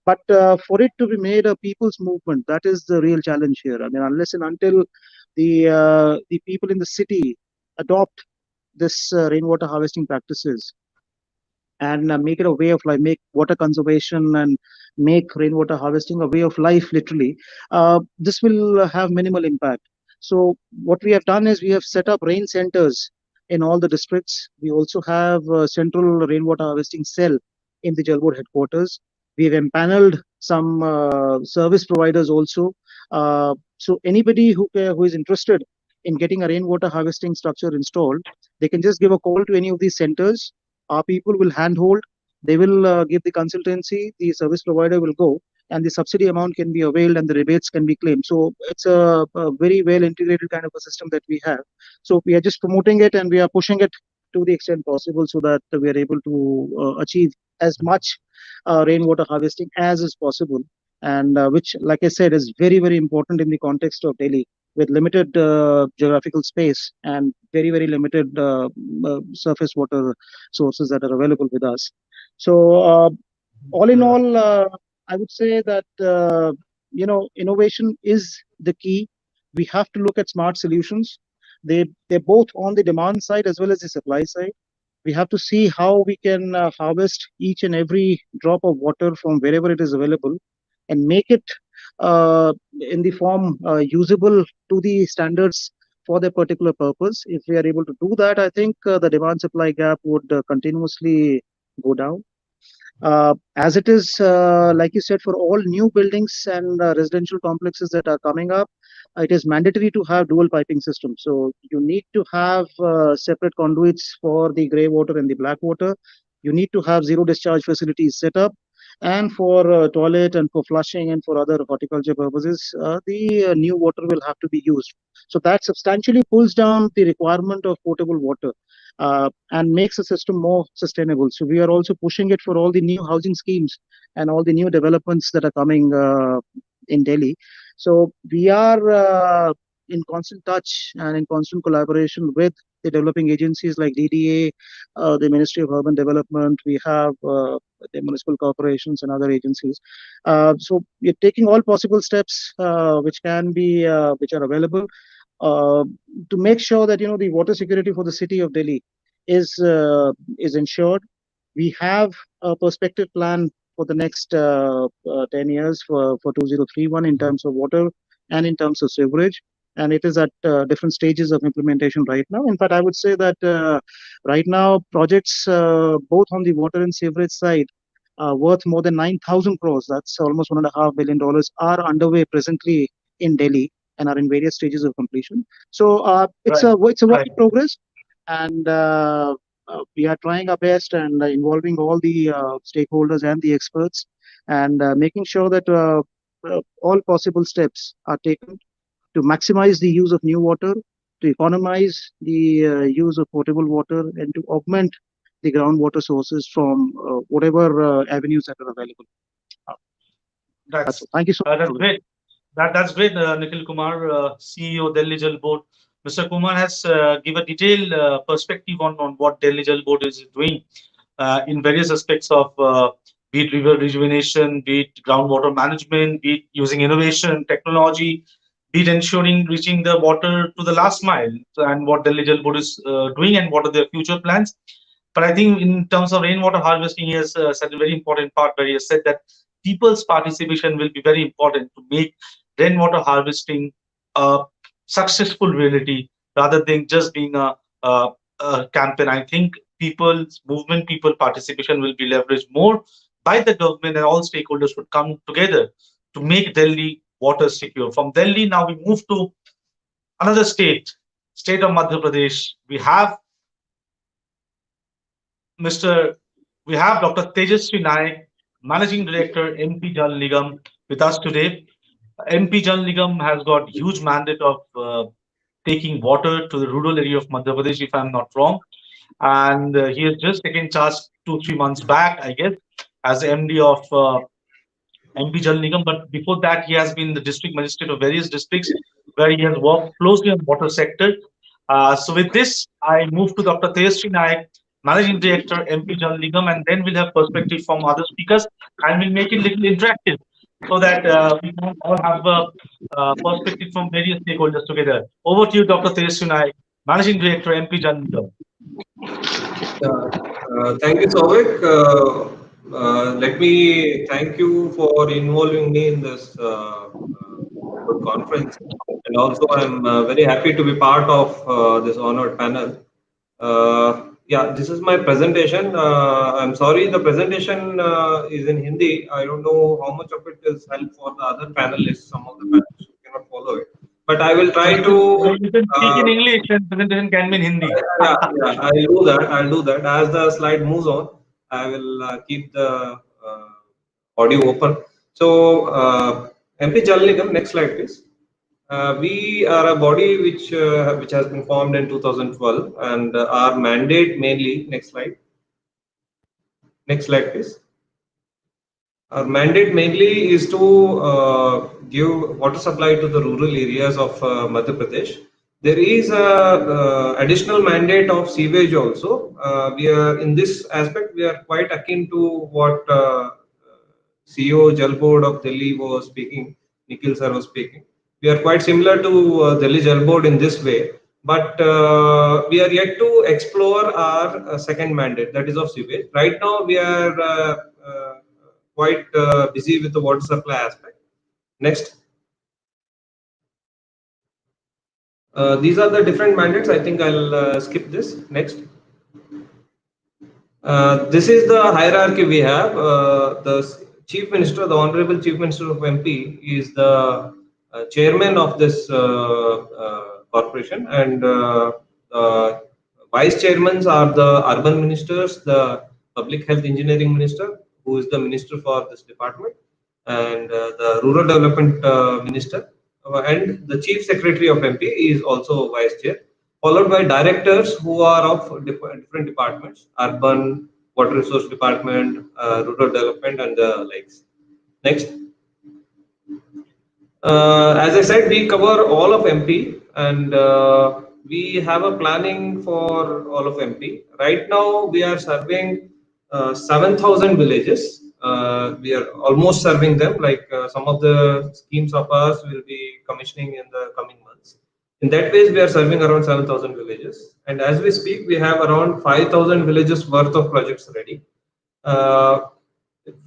Speaker 4: But for it to be made a people's movement, that is the real challenge here. I mean, unless and until the people in the city adopt this rainwater harvesting practices and make it a way of life, make water conservation and make rainwater harvesting a way of life, literally, this will have minimal impact. So what we have done is we have set up rain centers in all the districts. We also have a central rainwater harvesting cell in the Jal Board headquarters. We have empaneled some service providers also. So anybody who is interested in getting a rainwater harvesting structure installed, they can just give a call to any of these centers. Our people will handhold. They will give the consultancy. The service provider will go, and the subsidy amount can be availed, and the rebates can be claimed. So it's a very well integrated kind of a system that we have. So we are just promoting it, and we are pushing it to the extent possible so that we are able to achieve as much rainwater harvesting as is possible, and which, like I said, is very, very important in the context of Delhi, with limited geographical space and very, very limited surface water sources that are available with us. So all in all, I would say that innovation is the key. We have to look at smart solutions. They're both on the demand side as well as the supply side. We have to see how we can harvest each and every drop of water from wherever it is available and make it in the form usable to the standards for their particular purpose. If we are able to do that, I think the demand supply gap would continuously go down. As it is, like you said, for all new buildings and residential complexes that are coming up, it is mandatory to have dual piping system. So you need to have separate conduits for the grey water and the black water. You need to have zero discharge facilities set up. And for toilet and for flushing and for other horticulture purposes, the new water will have to be used. So that substantially pulls down the requirement of potable water and makes the system more sustainable. So we are also pushing it for all the new housing schemes and all the new developments that are coming in Delhi. So we are in constant touch and in constant collaboration with the developing agencies like DDA, the Ministry of Urban Development. We have the municipal corporations and other agencies. So we're taking all possible steps which are available to make sure that the water security for the city of Delhi is ensured. We have a perspective plan for the next 10 years for 2031 in terms of water and in terms of sewerage. And it is at different stages of implementation right now. In fact, I would say that right now projects both on the water and sewerage side worth more than 9,000 crores, that's almost $1.5 billion, are underway presently in Delhi and are in various stages of completion. So it's a work in progress, and we are trying our best and involving all the stakeholders and the experts, and making sure that all possible steps are taken to maximize the use of new water, to economize the use of potable water, and to augment the groundwater sources from whatever avenues that are available. Thank you so much.
Speaker 1: That's great. That's great, Nikhil Kumar, CEO Delhi Jal Board. Mr. Kumar has given a detailed perspective on what Delhi Jal Board is doing in various aspects of be it river rejuvenation, be it groundwater management, be it using innovation, technology, be it ensuring reaching the water to the last mile, and what Delhi Jal Board is doing and what are their future plans. But I think in terms of rainwater harvesting, he has said a very important part where he has said that people's participation will be very important to make rainwater harvesting a successful reality rather than just being a campaign. I think people's movement, people participation will be leveraged more by the government, and all stakeholders would come together to make Delhi water secure. From Delhi, now we move to another state of Madhya Pradesh. We have Dr. Tejaswi Naik, Managing Director, MP Jal Nigam, with us today. MP Jal Nigam has got huge mandate of taking water to the rural area of Madhya Pradesh, if I'm not wrong. And he has just taken charge 2-3 months back, I guess, as MD of MP Jal Nigam. But before that, he has been the district magistrate of various districts where he has worked closely on water sector. So with this, I move to Dr. Tejaswi Naik, Managing Director, MP Jal Nigam, and then we'll have perspective from other speakers, and we'll make it a little interactive so that we can all have a perspective from various stakeholders together. Over to you, Dr. Tejaswi Naik, Managing Director, MP Jal Nigam.
Speaker 5: Thank you, Souvik. Let me thank you for involving me in this good conference. And also, I'm very happy to be part of this honored panel. Yeah, this is my presentation. I'm sorry, the presentation is in Hindi. I don't know how much of it is help for the other panelists, some of the panelists who cannot follow it. But I will try to.
Speaker 1: You can speak in English and presentation can be in Hindi.
Speaker 5: Yeah, I'll do that. I'll do that. As the slide moves on, I will keep the audio open. So, MP Jal Nigam, next slide, please. We are a body which has been formed in 2012, and our mandate mainly. Next slide. Next slide, please. Our mandate mainly is to give water supply to the rural areas of Madhya Pradesh. There is a additional mandate of sewage also. We are in this aspect. We are quite akin to what CEO Jal Board of Delhi was speaking. Nikhil sir was speaking. We are quite similar to Delhi Jal Board in this way, but we are yet to explore our second mandate, that is of sewage. Right now, we are quite busy with the water supply aspect. Next. These are the different mandates. I think I'll skip this. Next. This is the hierarchy we have. The Chief Minister, the Honorable Chief Minister of MP, is the chairman of this corporation, and vice chairmen are the urban ministers, the public health engineering minister, who is the minister for this department, and the rural development minister, and the chief secretary of MP is also vice chair, followed by directors who are of different departments: urban, water resource department, rural development, and the likes. Next. As I said, we cover all of MP, and we have a planning for all of MP. Right now, we are serving 7,000 villages. We are almost serving them. Like some of the schemes of ours will be commissioning in the coming months. In that way, we are serving around 7,000 villages. And as we speak, we have around 5,000 villages worth of projects ready.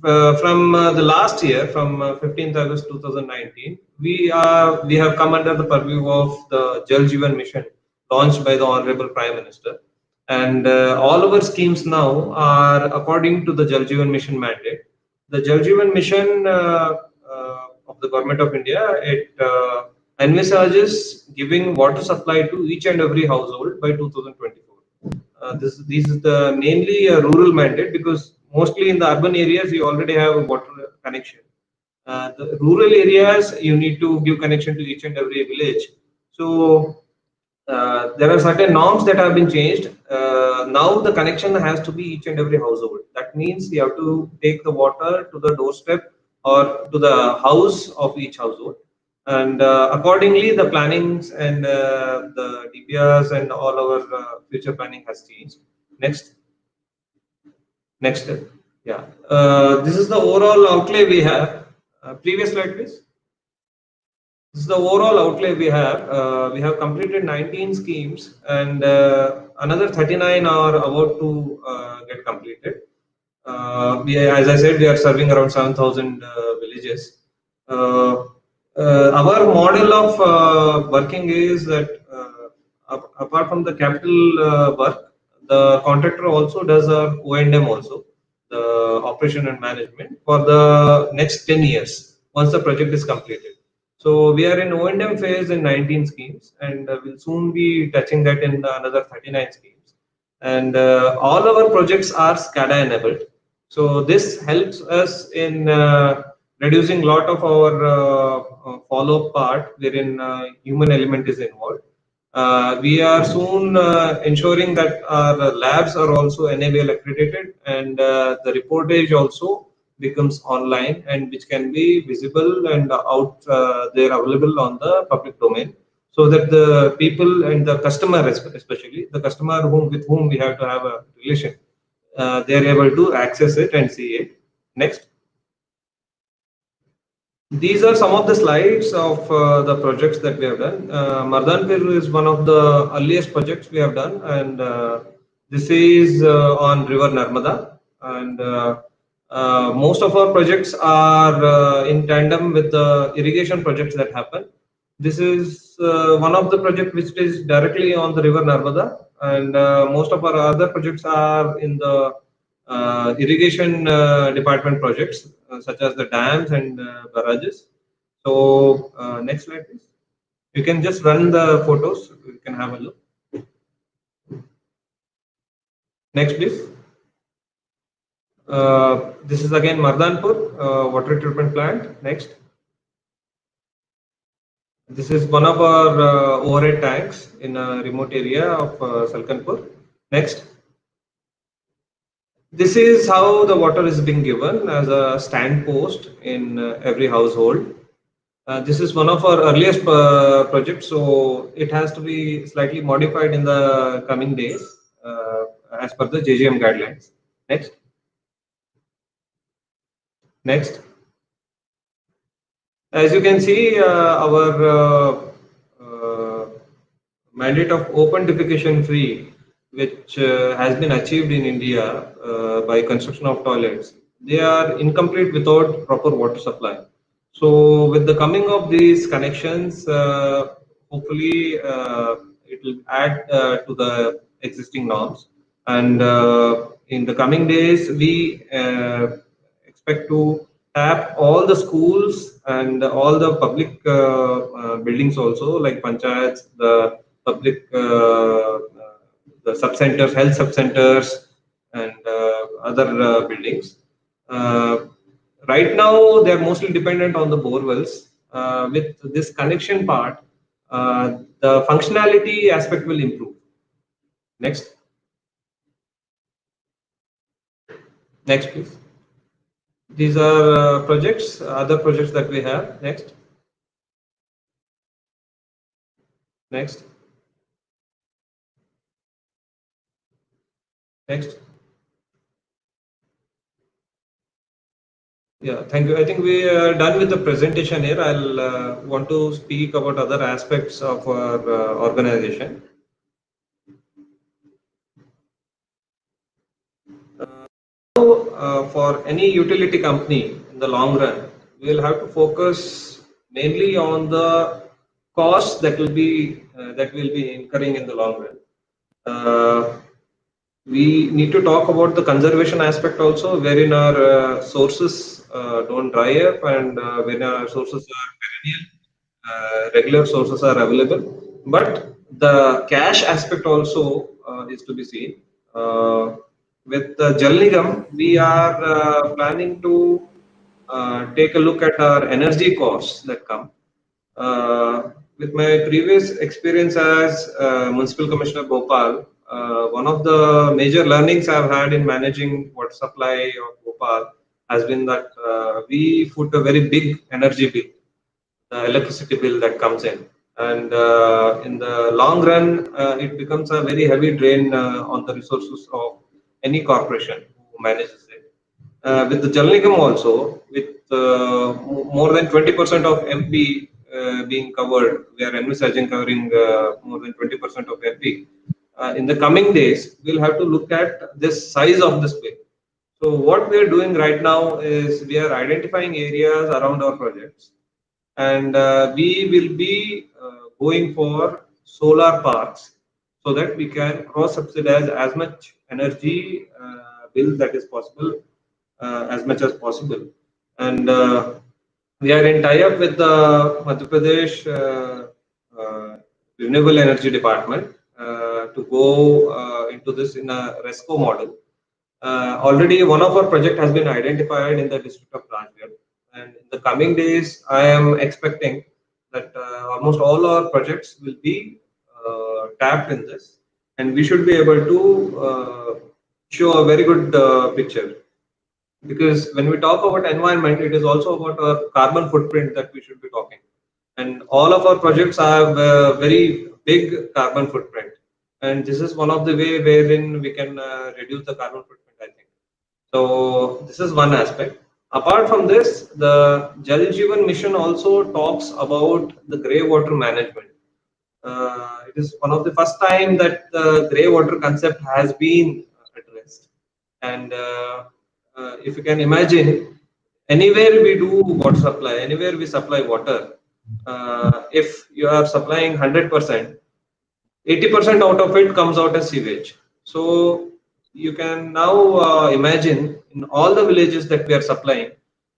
Speaker 5: From the last year, from 15th August 2019, we have come under the purview of the Jal Jeevan Mission launched by the Honorable Prime Minister, and all our schemes now are according to the Jal Jeevan Mission mandate. The Jal Jeevan Mission of the Government of India, it envisages giving water supply to each and every household by 2024. This is the mainly a rural mandate, because mostly in the urban areas you already have a water connection. The rural areas you need to give connection to each and every village. So there are certain norms that have been changed. Now the connection has to be each and every household. That means you have to take the water to the doorstep or to the house of each household. And accordingly, the plannings and the DPRs and all our future planning has changed. Next. Next step. Yeah. This is the overall outlay we have. Previous slide, please. This is the overall outlay we have. We have completed 19 schemes, and another 39 are about to get completed. As I said, we are serving around 7,000 villages. Our model of working is that apart from the capital work, the contractor also does our O&M also, the operation and management, for the next 10 years once the project is completed. So we are in O&M phase in 19 schemes, and we'll soon be touching that in another 39 schemes. And all our projects are SCADA enabled. So this helps us in reducing a lot of our follow-up part, wherein human element is involved. We are soon ensuring that our labs are also NABL accredited, and the reportage also becomes online, and which can be visible and out there available on the public domain, so that the people and the customer, especially the customer with whom we have to have a relation, they are able to access it and see it. Next. These are some of the slides of the projects that we have done. Mardanpur is one of the earliest projects we have done, and this is on River Narmada. And Most of our projects are in tandem with the irrigation projects that happen. This is one of the projects which is directly on the river Narmada, and most of our other projects are in the irrigation department projects, such as the dams and barrages. So next slide, please. You can just run the photos. You can have a look. Next, please. This is again Mardanpur water treatment plant. Next. This is one of our overhead tanks in a remote area of Salkanpur. Next. This is how the water is being given as a stand post in every household. This is one of our earliest projects, so it has to be slightly modified in the coming days as per the JGM guidelines. Next. Next. As you can see, our mandate of open defecation free, which has been achieved in India by construction of toilets, they are incomplete without proper water supply. So with the coming of these connections, hopefully it will add to the existing norms. And in the coming days, we expect to tap all the schools and all the public buildings also, like panchayats, the public the sub centers, health sub centers, and other buildings. Right now, they are mostly dependent on the bore wells. With this connection part, the functionality aspect will improve. Next. Next, please. These are projects, other projects that we have. Next. Next. Next. Yeah, thank you. I think we are done with the presentation here. I'll want to speak about other aspects of our organization. For any utility company in the long run, we will have to focus mainly on the costs that will be incurring in the long run. We need to talk about the conservation aspect also, wherein our sources don't dry up, and when our sources are perennial, regular sources are available. But the cash aspect also is to be seen. With Jal Nigam, we are planning to take a look at our energy costs that come. With my previous experience as Municipal Commissioner Bhopal, one of the major learnings I've had in managing water supply of Bhopal has been that we put a very big energy bill, the electricity bill that comes in. And in the long run, it becomes a very heavy drain on the resources of any corporation who manages it. With the Jal Nigam also, with more than 20% of MP being covered, we are envisaging covering more than 20% of MP. In the coming days, we'll have to look at this size of this bill. So what we are doing right now is we are identifying areas around our projects, and we will be going for solar parks so that we can cross subsidize as much energy bill that is possible as much as possible. And we are in tie-up with the Madhya Pradesh Renewable Energy Department to go into this in a RESCO model. Already one of our project has been identified in the district of Rajgir, and in the coming days, I am expecting that almost all our projects will be tapped in this, and we should be able to show a very good picture. Because when we talk about environment, it is also about our carbon footprint that we should be talking. And all of our projects have a very big carbon footprint. And this is one of the way wherein we can reduce the carbon footprint, I think. So this is one aspect. Apart from this, the Jal Jeevan mission also talks about the grey water management. It is one of the first time that the grey water concept has been addressed. And if you can imagine, anywhere we do water supply, anywhere we supply water, if you are supplying 100%, 80% out of it comes out as sewage. So you can now imagine in all the villages that we are supplying,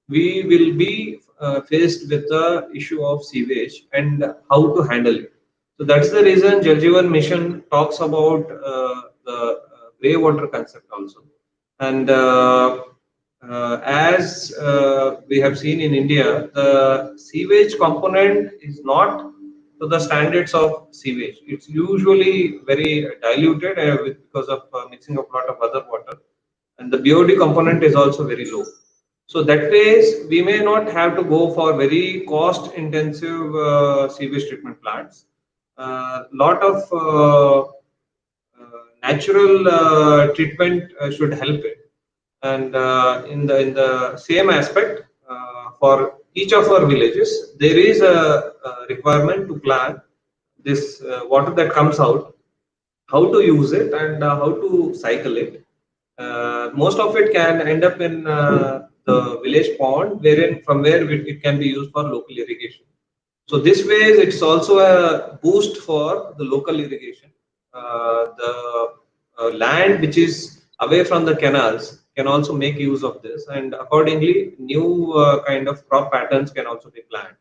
Speaker 5: we will be faced with the issue of sewage and how to handle it. So that's the reason Jal Jeevan Mission talks about the grey water concept also. And as we have seen in India, the sewage component is not to the standards of sewage. It's usually very diluted because of mixing of a lot of other water, and the BOD component is also very low. So that ways we may not have to go for very cost intensive sewage treatment plants. Lot of natural treatment should help it. And in the same aspect, for each of our villages, there is a requirement to plan this water that comes out, how to use it and how to cycle it. Most of it can end up in the village pond, wherein from where it can be used for local irrigation. So this way, it's also a boost for the local irrigation. The land which is away from the canals can also make use of this, and accordingly, new kind of crop patterns can also be planned.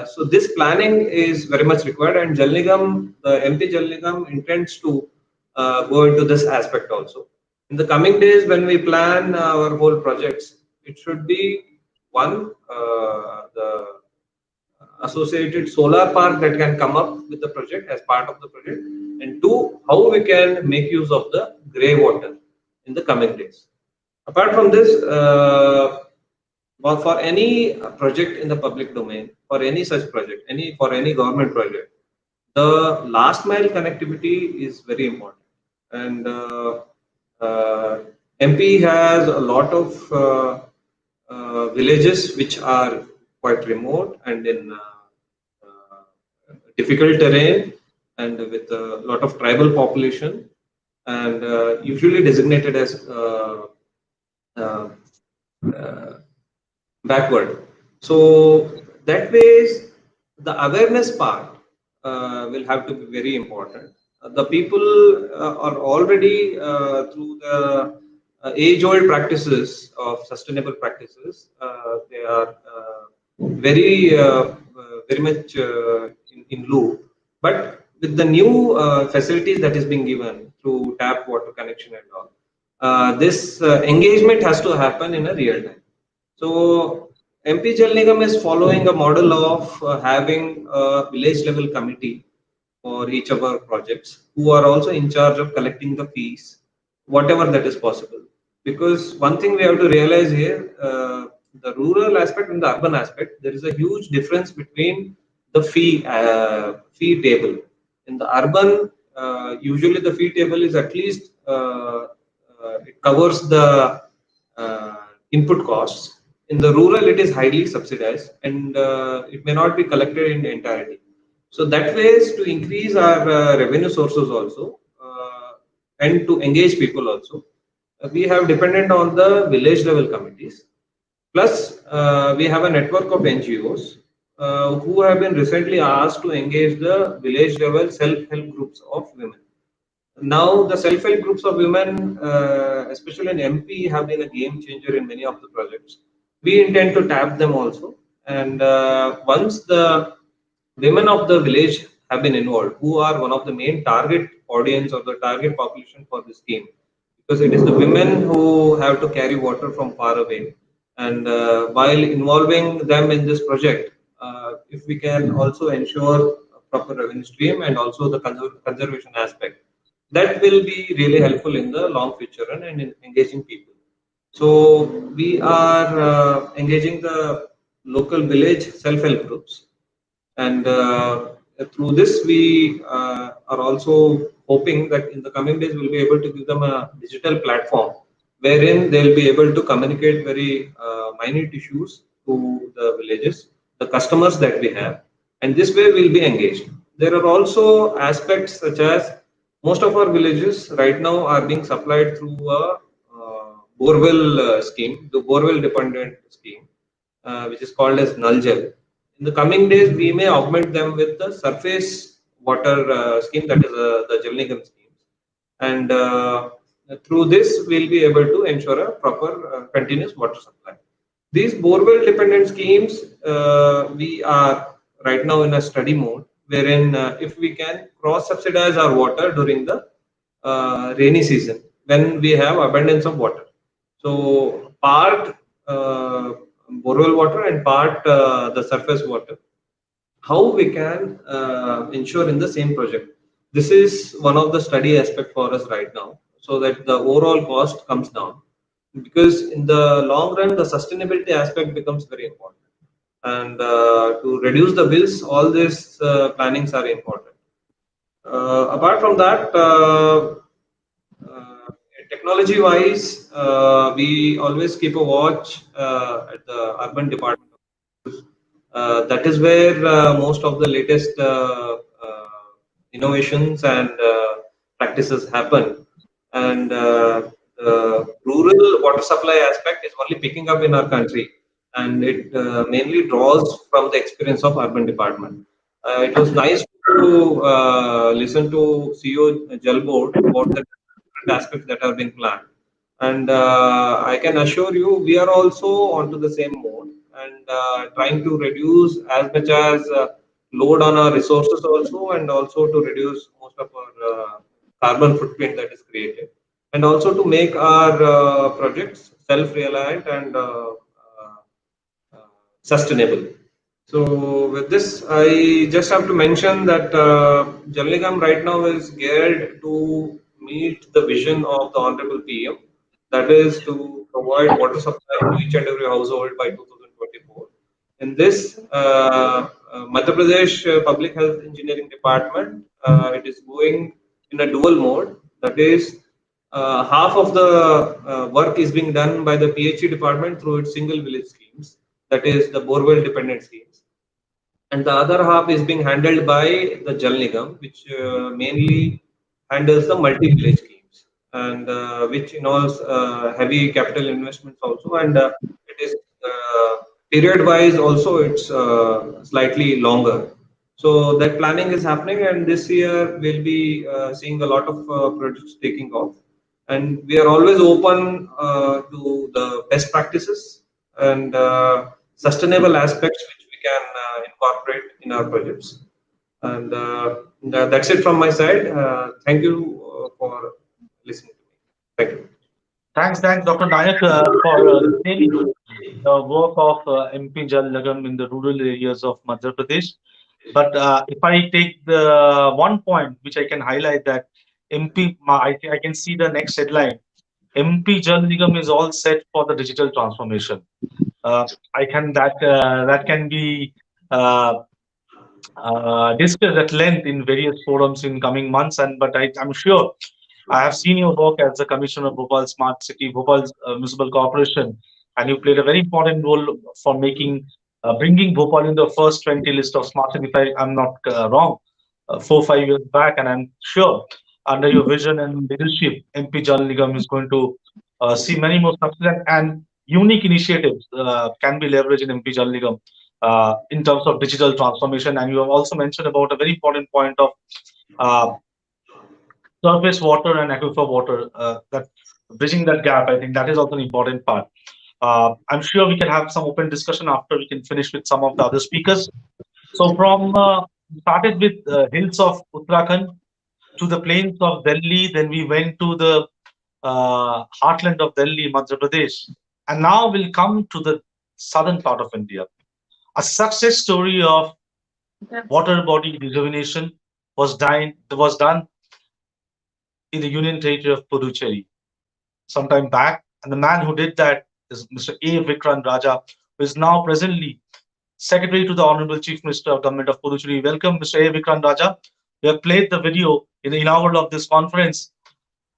Speaker 5: So this planning is very much required, and Jal Nigam, the MP Jal Nigam intends to go into this aspect also. In the coming days, when we plan our whole projects, it should be one, the associated solar park that can come up with the project as part of the project, and two, how we can make use of the grey water in the coming days. Apart from this, for any project in the public domain, for any such project, for any government project, the last mile connectivity is very important. And MP has a lot of villages which are quite remote and in difficult terrain and with a lot of tribal population, and usually designated as backward. So that ways the awareness part will have to be very important. The people are already through the age-old practices of sustainable practices. They are very much in loop. But with the new facilities that is being given through tap water connection and all, this engagement has to happen in a real time. So MP Jal Nigam is following a model of having a village level committee for each of our projects, who are also in charge of collecting the fees, whatever that is possible. Because one thing we have to realize here, the rural aspect and the urban aspect, there is a huge difference between the fee table. In the urban, usually the fee table is at least it covers the input costs. In the rural, it is highly subsidized, and it may not be collected in entirety. So that way is to increase our revenue sources also, and to engage people also. We have dependent on the village level committees. Plus, we have a network of NGOs who have been recently asked to engage the village level self-help groups of women. Now, the self-help groups of women, especially in MP, have been a game changer in many of the projects. We intend to tap them also. And once the women of the village have been involved, who are one of the main target audience or the target population for this scheme, because it is the women who have to carry water from far away. And while involving them in this project, if we can also ensure a proper revenue stream and also the conservation aspect, that will be really helpful in the long future run and in engaging people. So we are engaging the local village self-help groups, and through this we are also hoping that in the coming days we'll be able to give them a digital platform wherein they'll be able to communicate very minute issues to the villages, the customers that we have, and this way we'll be engaged. There are also aspects such as most of our villages right now are being supplied through a borewell scheme, the borewell dependent scheme, which is called as Nal Jal. In the coming days, we may augment them with the surface water scheme, that is the Jal Nigam scheme, and through this, we'll be able to ensure a proper continuous water supply. These borewell dependent schemes, we are right now in a study mode, wherein if we can cross subsidize our water during the rainy season when we have abundance of water. So part borewell water and part the surface water. How we can ensure in the same project. This is one of the study aspect for us right now, so that the overall cost comes down. Because in the long run, the sustainability aspect becomes very important, and to reduce the bills, all these plannings are important. Apart from that, uh, technology wise, we always keep a watch at the urban department. That is where most of the latest innovations and practices happen. And the rural water supply aspect is only picking up in our country, and it mainly draws from the experience of urban department. It was nice to listen to CEO Jal Board about the different aspects that have been planned. And I can assure you, we are also onto the same mode, and trying to reduce as much as load on our resources also, and also to reduce most of our carbon footprint that is created, and also to make our projects self-reliant and sustainable. So with this, I just have to mention that Jal Nigam right now is geared to meet the vision of the Honorable PM, that is to provide water supply to each and every household by 2024. In this, Madhya Pradesh Public Health Engineering Department, it is going in a dual mode. That is, half of the work is being done by the PHE department through its single village schemes, that is the borewell dependent schemes, and the other half is being handled by the Jal Nigam, which mainly handles the multi-village schemes, and which involves heavy capital investments also, and it is period-wise also it's slightly longer. So that planning is happening, and this year we'll be seeing a lot of projects taking off, and we are always open to the best practices and sustainable aspects which we can incorporate in our projects. And that's it from my side. Thank you for listening to me. Thank you.
Speaker 1: Thanks, Dr. Naik, for detailing the work of MP Jal Nigam in the rural areas of Madhya Pradesh. But if I take the one point which I can highlight, that I can see the next headline. MP Jal Nigam is all set for the digital transformation. I can that can be uh, discussed at length in various forums in coming months. And but I'm sure I have seen your work as the Commissioner of Bhopal Smart City, Bhopal Municipal Corporation, and you played a very important role for bringing Bhopal in the first 20 list of smart city, if I'm not wrong, 4 5 years back. And I'm sure under your vision and leadership, MP Jal Nigam is going to see many more success and unique initiatives can be leveraged in MP Jal Nigam in terms of digital transformation. And you have also mentioned about a very important point of uh, surface water and aquifer water, that bridging that gap. I think that is also an important part. I'm sure we can have some open discussion after we can finish with some of the other speakers. So from started with hills of Uttarakhand to the plains of Delhi, then we went to the heartland of Delhi, Madhya Pradesh, and now we'll come to the southern part of India. A success story of water body rejuvenation was done in the Union Territory of Puducherry sometime back, and the man who did that is Mr. A. Vikrant Raja, who is now presently Secretary to the Honorable Chief Minister of Government of Puducherry. Welcome, Mr. A. Vikrant Raja. We have played the video in the inaugural of this conference.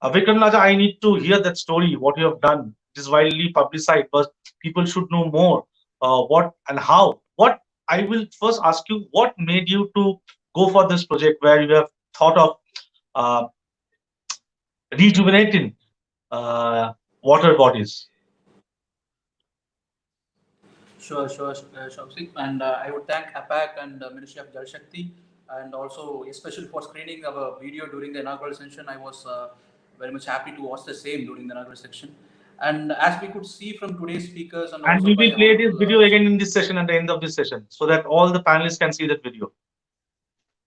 Speaker 1: Vikrant Raja, I need to hear that story, what you have done. It is widely publicized, but people should know more. What and how. What I will first ask you, what made you to go for this project where you have thought of uh, rejuvenating uh, water bodies?
Speaker 6: Sure, Shobsik. And I would thank APAC and Ministry of Jal Shakti, and also especially for screening our video during the inaugural session. I was very much happy to watch the same during the inaugural section. And as we could see from today's speakers and
Speaker 1: And
Speaker 6: also
Speaker 1: we
Speaker 6: by
Speaker 1: will play this
Speaker 6: Honorable
Speaker 1: video again in this session at the end of this session so that all the panelists can see that video.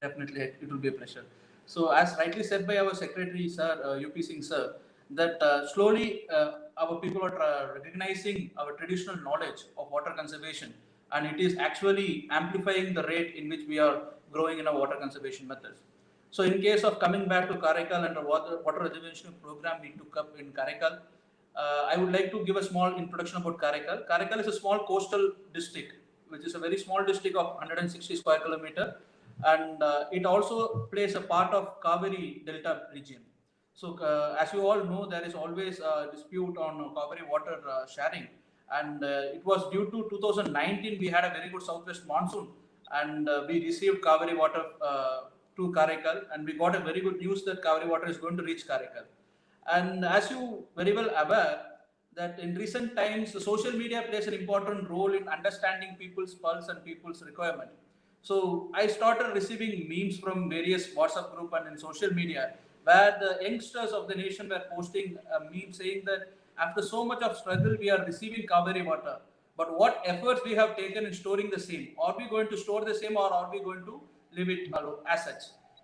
Speaker 6: Definitely, it will be a pleasure. So, as rightly said by our secretary, sir, UP Singh, sir, that slowly our people are recognizing our traditional knowledge of water conservation, and it is actually amplifying the rate in which we are growing in our water conservation methods. So, in case of coming back to Karaikal and the water rejuvenation program we took up in Karaikal, I would like to give a small introduction about Karaikal. Karaikal is a small coastal district, which is a very small district of 160 square kilometer, and it also plays a part of Kaveri Delta region. So, as you all know, there is always a dispute on Kaveri water sharing, and it was due to 2019 we had a very good southwest monsoon, and we received Kaveri water to Karaikal, and we got a very good news that Kaveri water is going to reach Karaikal. And as you very well aware, that in recent times, the social media plays an important role in understanding people's pulse and people's requirement. So I started receiving memes from various WhatsApp group and in social media, where the youngsters of the nation were posting a meme saying that after so much of struggle, we are receiving Kaveri water. But what efforts we have taken in storing the same? Are we going to store the same, or are we going to leave it alone as such?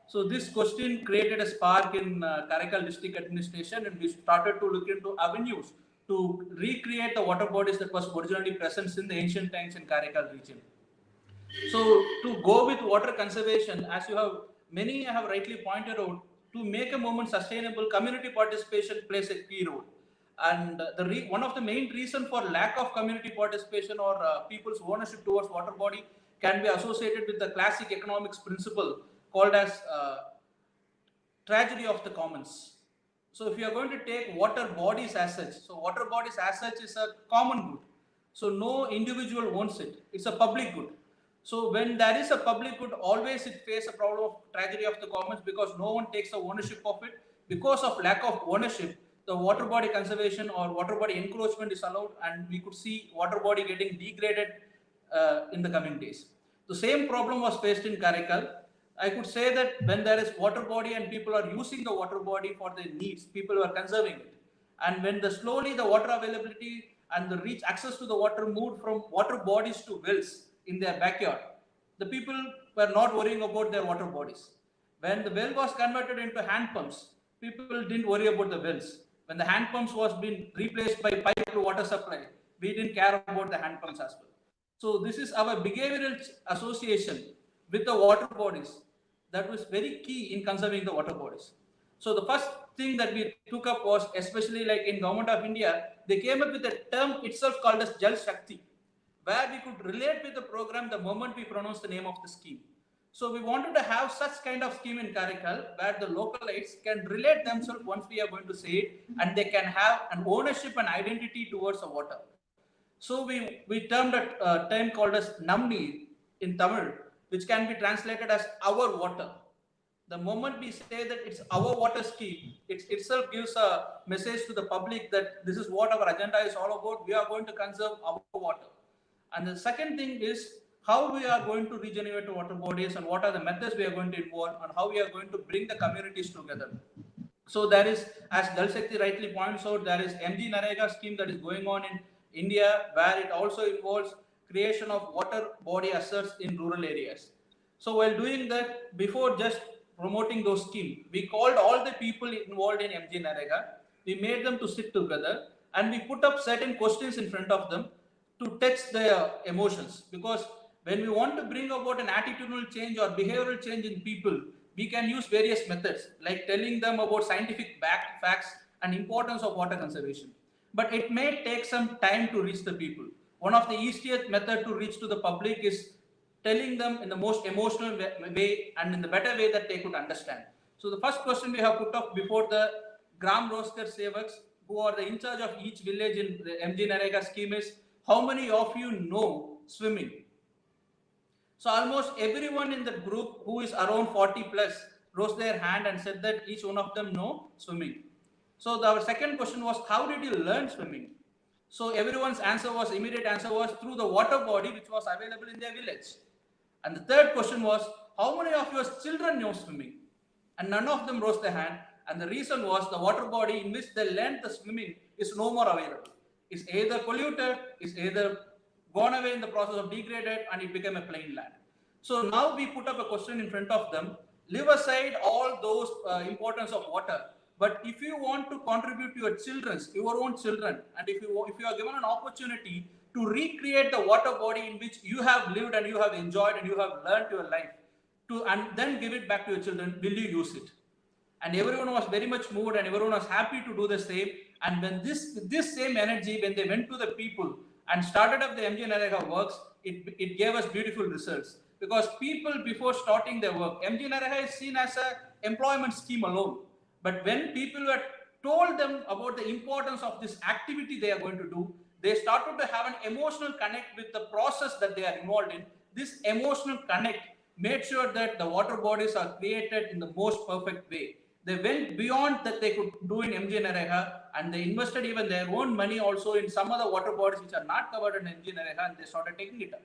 Speaker 6: So this question created a spark in Karaikal district administration, and we started to look into avenues to recreate the water bodies that was originally present in the ancient times in Karaikal region. So to go with water conservation, as you have many have rightly pointed out, to make a movement sustainable, community participation plays a key role. And one of the main reason for lack of community participation or people's ownership towards water body can be associated with the classic economics principle called as tragedy of the commons. So if you are going to take water bodies as such, so water bodies as such is a common good. So no individual owns it. It's a public good. So when there is a public good, always it faces a problem of tragedy of the commons because no one takes the ownership of it. Because of lack of ownership, the water body conservation or water body encroachment is allowed, and we could see water body getting degraded in the coming days. The same problem was faced in Karaikal. I could say that when there is water body and people are using the water body for their needs, people are conserving it. And when slowly the water availability and the reach access to the water moved from water bodies to wells in their backyard, the people were not worrying about their water bodies. When the well was converted into hand pumps, people didn't worry about the wells. When the hand pumps was being replaced by piped water supply, we didn't care about the hand pumps as well. So this is our behavioral association with the water bodies that was very key in conserving the water bodies. So the first thing that we took up was, especially like in Government of India, they came up with a term itself called as Jal Shakti, where we could relate with the program the moment we pronounce the name of the scheme. So we wanted to have such kind of scheme in Karaikal where the localites can relate themselves once we are going to say it, and they can have an ownership and identity towards the water. So we termed a term called as Namni in Tamil, which can be translated as our water. The moment we say that it's our water scheme, it itself gives a message to the public that this is what our agenda is all about. We are going to conserve our water. And the second thing is how we are going to regenerate water bodies and what are the methods we are going to involve and how we are going to bring the communities together. So there is, as Jal Shakti rightly points out, there is MG Narega scheme that is going on in India, where it also involves creation of water body assets in rural areas. So while doing that, before just promoting those schemes, we called all the people involved in MG Narega. We made them to sit together and we put up certain questions in front of them to test their emotions. Because when we want to bring about an attitudinal change or behavioral change in people, we can use various methods like telling them about scientific facts and importance of water conservation. But it may take some time to reach the people. One of the easiest method to reach to the public is telling them in the most emotional way and in the better way that they could understand. So the first question we have put up before the Gram Roster Sevaks, who are the in charge of each village in the MG Narega scheme, is how many of you know swimming? So almost everyone in the group who is around 40 plus rose their hand and said that each one of them know swimming. So our second question was, how did you learn swimming? So everyone's immediate answer was through the water body which was available in their village. And the third question was, how many of your children know swimming? And none of them rose their hand. And the reason was the water body in which they learned the swimming is no more available. It's either polluted, it's either gone away in the process of degraded, and it became a plain land. So now we put up a question in front of them, leave aside all those importance of water. But if you want to contribute to your own children, and if you are given an opportunity to recreate the water body in which you have lived and you have enjoyed and you have learned your life, and then give it back to your children, will you use it? And everyone was very much moved and everyone was happy to do the same. And when this same energy, when they went to the people and started up the MG Narega works, it gave us beautiful results. Because people, before starting their work, MG Narega is seen as an employment scheme alone. But when people were told them about the importance of this activity they are going to do, they started to have an emotional connect with the process that they are involved in. This emotional connect made sure that the water bodies are created in the most perfect way. They went beyond that they could do in MG Narega, and they invested even their own money also in some other water bodies which are not covered in MG Narega, and they started taking it up.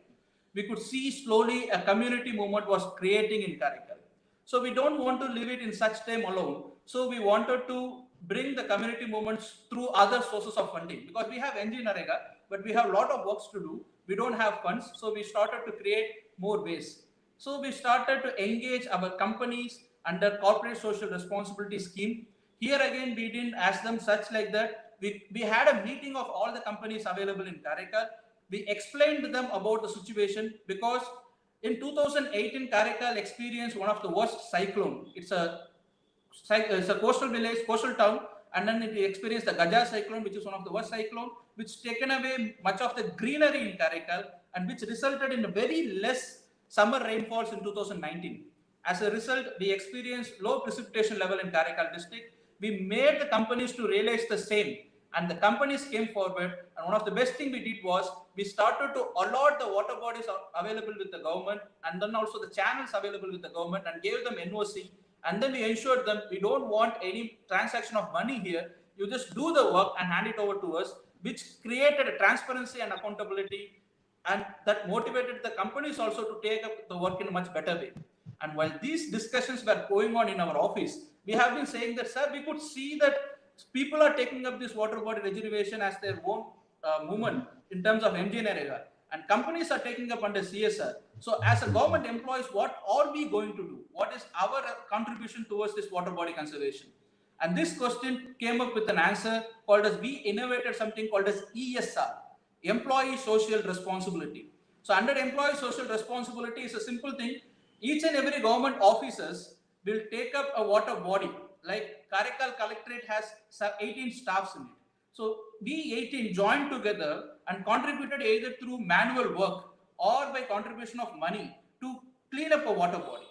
Speaker 6: We could see slowly a community movement was creating in Karaikal. So we don't want to leave it in such time alone. So we wanted to bring the community movements through other sources of funding, because we have MG Narega, but we have a lot of works to do. We don't have funds. So we started to create more ways. So we started to engage our companies under corporate social responsibility scheme. Here again, we didn't ask them such like that. We had a meeting of all the companies available in Karaikal. We explained to them about the situation, because in 2018, Karaikal experienced one of the worst cyclone. It's a coastal village, coastal town, and then it experienced the Gaja cyclone, which is one of the worst cyclone, which taken away much of the greenery in Karaikal, and which resulted in very less summer rainfalls in 2019. As a result, we experienced low precipitation level in Karaikal district. We made the companies to realize the same, and the companies came forward. And one of the best thing we did was we started to allot the water bodies available with the government, and then also the channels available with the government, and gave them NOC. And then we ensured them we don't want any transaction of money here. You just do the work and hand it over to us, which created a transparency and accountability, and that motivated the companies also to take up the work in a much better way. And while these discussions were going on in our office, we have been saying that, sir, we could see that people are taking up this water body rejuvenation as their own movement in terms of MG Narega, and companies are taking up under CSR. So as a government employees, what are we going to do? What is our contribution towards this water body conservation? And this question came up with an answer called as, we innovated something called as ESR, Employee Social Responsibility. So under Employee Social Responsibility is a simple thing. Each and every government officers will take up a water body. Like Karaikal Collectorate has 18 staffs in it. So we 18 joined together and contributed either through manual work or by contribution of money to clean up a water body.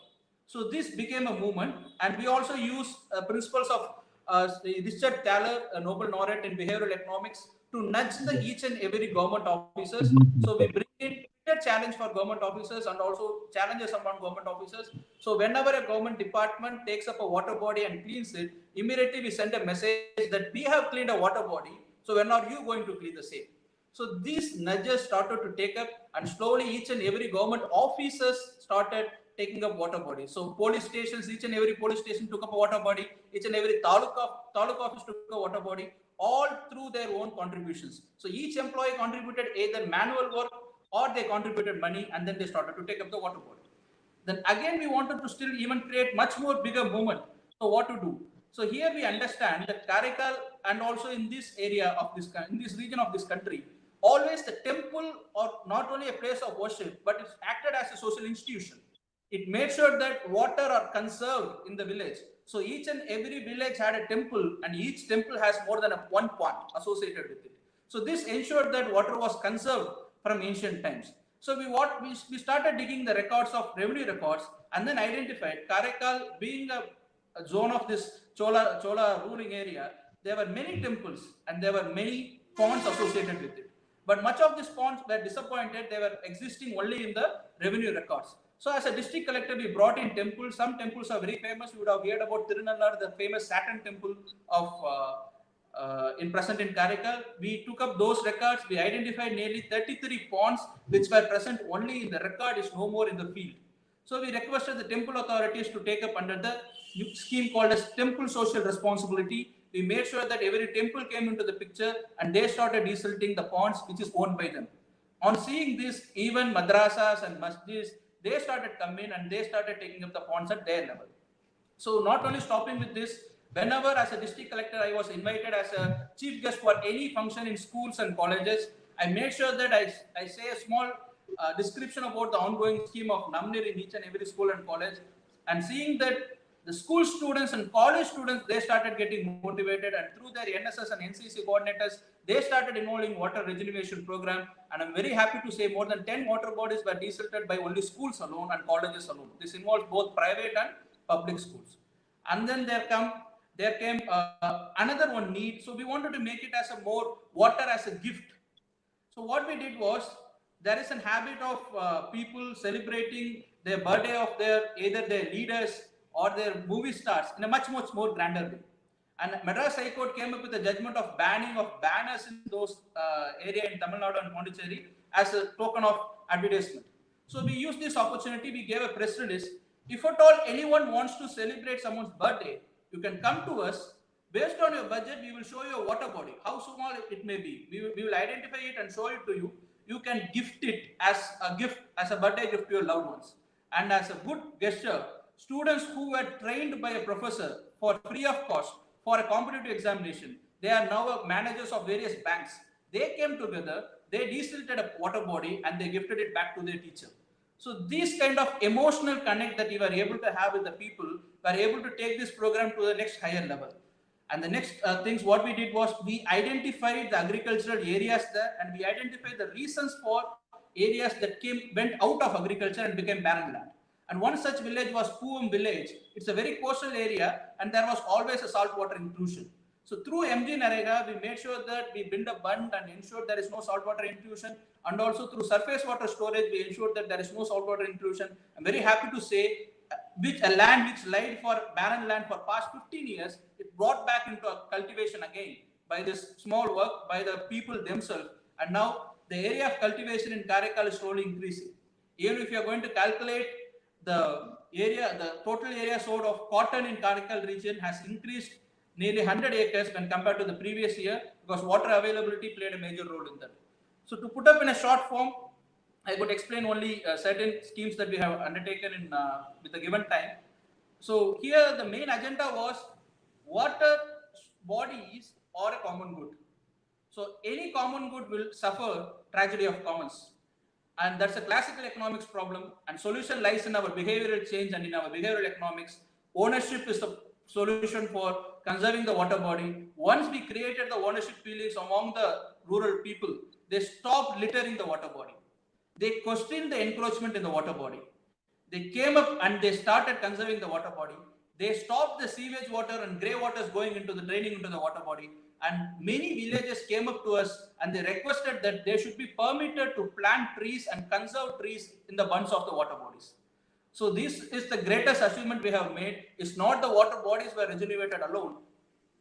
Speaker 6: So this became a movement, and we also use principles of Richard Thaler, a Nobel laureate in behavioral economics, to nudge each and every government officers. So we bring in a challenge for government officers and also challenges among government officers. So whenever a government department takes up a water body and cleans it, immediately we send a message that we have cleaned a water body. So when are you going to clean the same? So these nudges started to take up, and slowly each and every government officers started taking up water bodies. So police stations, each and every police station took up a water body. Each and every taluk office took a water body, all through their own contributions. So each employee contributed either manual work or they contributed money, and then they started to take up the water body. Then again, we wanted to still even create much more bigger movement. So what to do? So here we understand that Karaikal, and also in this area of this, in this region of this country, always the temple, or not only a place of worship, but it's acted as a social institution. It made sure that water are conserved in the village. So each and every village had a temple, and each temple has more than one pond associated with it. So this ensured that water was conserved from ancient times. So we started digging the records of revenue records, and then identified Karaikal being a zone of this Chola ruling area. There were many temples and there were many ponds associated with it. But much of these ponds were disappointed. They were existing only in the revenue records. So as a district collector, we brought in temples. Some temples are very famous. You would have heard about Tirunallar, the famous Saturn temple of in present in Karaikal. We took up those records. We identified nearly 33 ponds which were present only in the record, is no more in the field. So we requested the temple authorities to take up under the scheme called as Temple Social Responsibility. We made sure that every temple came into the picture and they started desilting the ponds which is owned by them. On seeing this, even madrasas and masjids, they started coming and they started taking up the ponds at their level. So not only stopping with this, whenever as a district collector I was invited as a chief guest for any function in schools and colleges, I made sure that I say a small description about the ongoing scheme of Namnir in each and every school and college, and seeing that the school students and college students, they started getting motivated, and through their NSS and NCC coordinators, they started involving water regeneration program. And I'm very happy to say more than 10 water bodies were desilted by only schools alone and colleges alone. This involves both private and public schools. And then there came another one need. So we wanted to make it as a more water as a gift. So what we did was, there is a habit of people celebrating their birthday of either their leaders or their movie stars in a much more grander way. And Madras High Court came up with a judgment of banning of banners in those area in Tamil Nadu and Puducherry as a token of advertisement. So we used this opportunity, we gave a press release. If at all anyone wants to celebrate someone's birthday, you can come to us. Based on your budget, we will show you a water body, how small it may be. We will identify it and show it to you. You can gift it as a gift, as a birthday gift to your loved ones. And as a good gesture, students who were trained by a professor for free of cost for a competitive examination, they are now managers of various banks. They came together, they desilted a water body and they gifted it back to their teacher. So these kind of emotional connect that we were able to have with the people, were able to take this program to the next higher level. And the next things what we did was, we identified the agricultural areas there, and we identified the reasons for areas that went out of agriculture and became barren land. And one such village was Poom village. It's a very coastal area and there was always a saltwater intrusion. So through MG Narega, we made sure that we build a bund and ensured there is no saltwater intrusion. And also through surface water storage, we ensured that there is no saltwater intrusion. I'm very happy to say, a land which lied for barren land for past 15 years, it brought back into a cultivation again by this small work by the people themselves. And now the area of cultivation in Karaikal is slowly increasing. Even if you are going to calculate the total area sowed of cotton in Karaikal region has increased nearly 100 acres when compared to the previous year, because water availability played a major role in that. So to put up in a short form, I could explain only certain schemes that we have undertaken in with the given time. So here the main agenda was, water bodies are a common good. So any common good will suffer tragedy of commons. And that's a classical economics problem, and solution lies in our behavioral change and in our behavioral economics. Ownership is the solution for conserving the water body. Once we created the ownership feelings among the rural people, they stopped littering the water body. They questioned the encroachment in the water body. They came up and they started conserving the water body. They stopped the sewage water and grey waters going into the draining into the water body. And many villages came up to us and they requested that they should be permitted to plant trees and conserve trees in the bunds of the water bodies. So this is the greatest achievement we have made. It's not the water bodies were regenerated alone.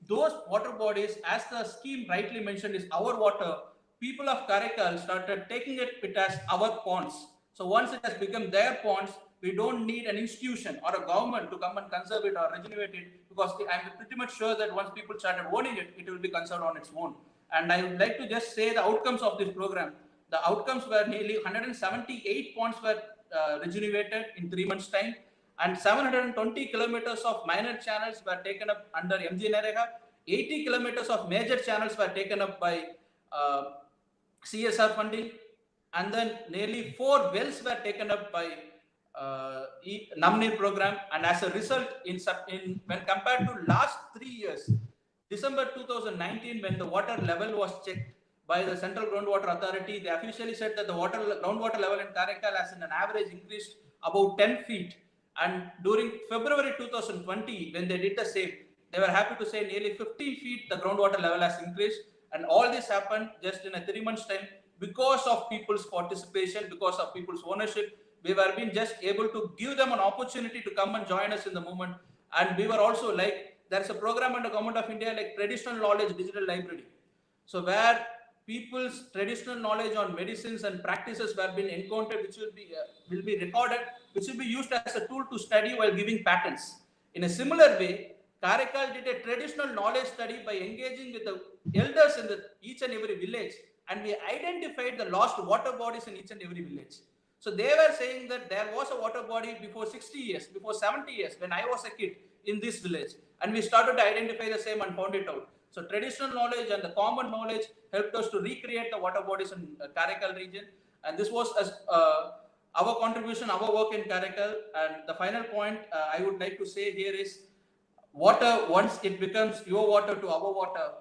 Speaker 6: Those water bodies, as the scheme rightly mentioned, is our water. People of Karaikal started taking it as our ponds. So once it has become their ponds, we don't need an institution or a government to come and conserve it or regenerate it, because I'm pretty much sure that once people started owning it, it will be conserved on its own. And I would like to just say the outcomes of this program. The outcomes were nearly 178 ponds were regenerated in 3 months' time, and 720 kilometers of minor channels were taken up under MG Narega. 80 kilometers of major channels were taken up by CSR funding, and then nearly 4 wells were taken up by Namnir program. And as a result, when compared to last 3 years, December 2019, when the water level was checked by the Central Groundwater Authority, they officially said that the groundwater level in Karaikal has in an average increased about 10 feet. And during February 2020, when they did the same, they were happy to say nearly 15 feet the groundwater level has increased. And all this happened just in a 3 months' time because of people's participation, because of people's ownership. We were being just able to give them an opportunity to come and join us in the movement. And we were also like, there's a program under Government of India like Traditional Knowledge Digital Library. So where people's traditional knowledge on medicines and practices were being encountered, which will be recorded, which will be used as a tool to study while giving patents. In a similar way, Karaikal did a traditional knowledge study by engaging with the elders in each and every village, and we identified the lost water bodies in each and every village. So they were saying that there was a water body before 60 years, before 70 years, when I was a kid in this village, and we started to identify the same and found it out. So traditional knowledge and the common knowledge helped us to recreate the water bodies in Karaikal region, and this was our contribution, our work in Karaikal. And the final point I would like to say here is, water, once it becomes your water to our water,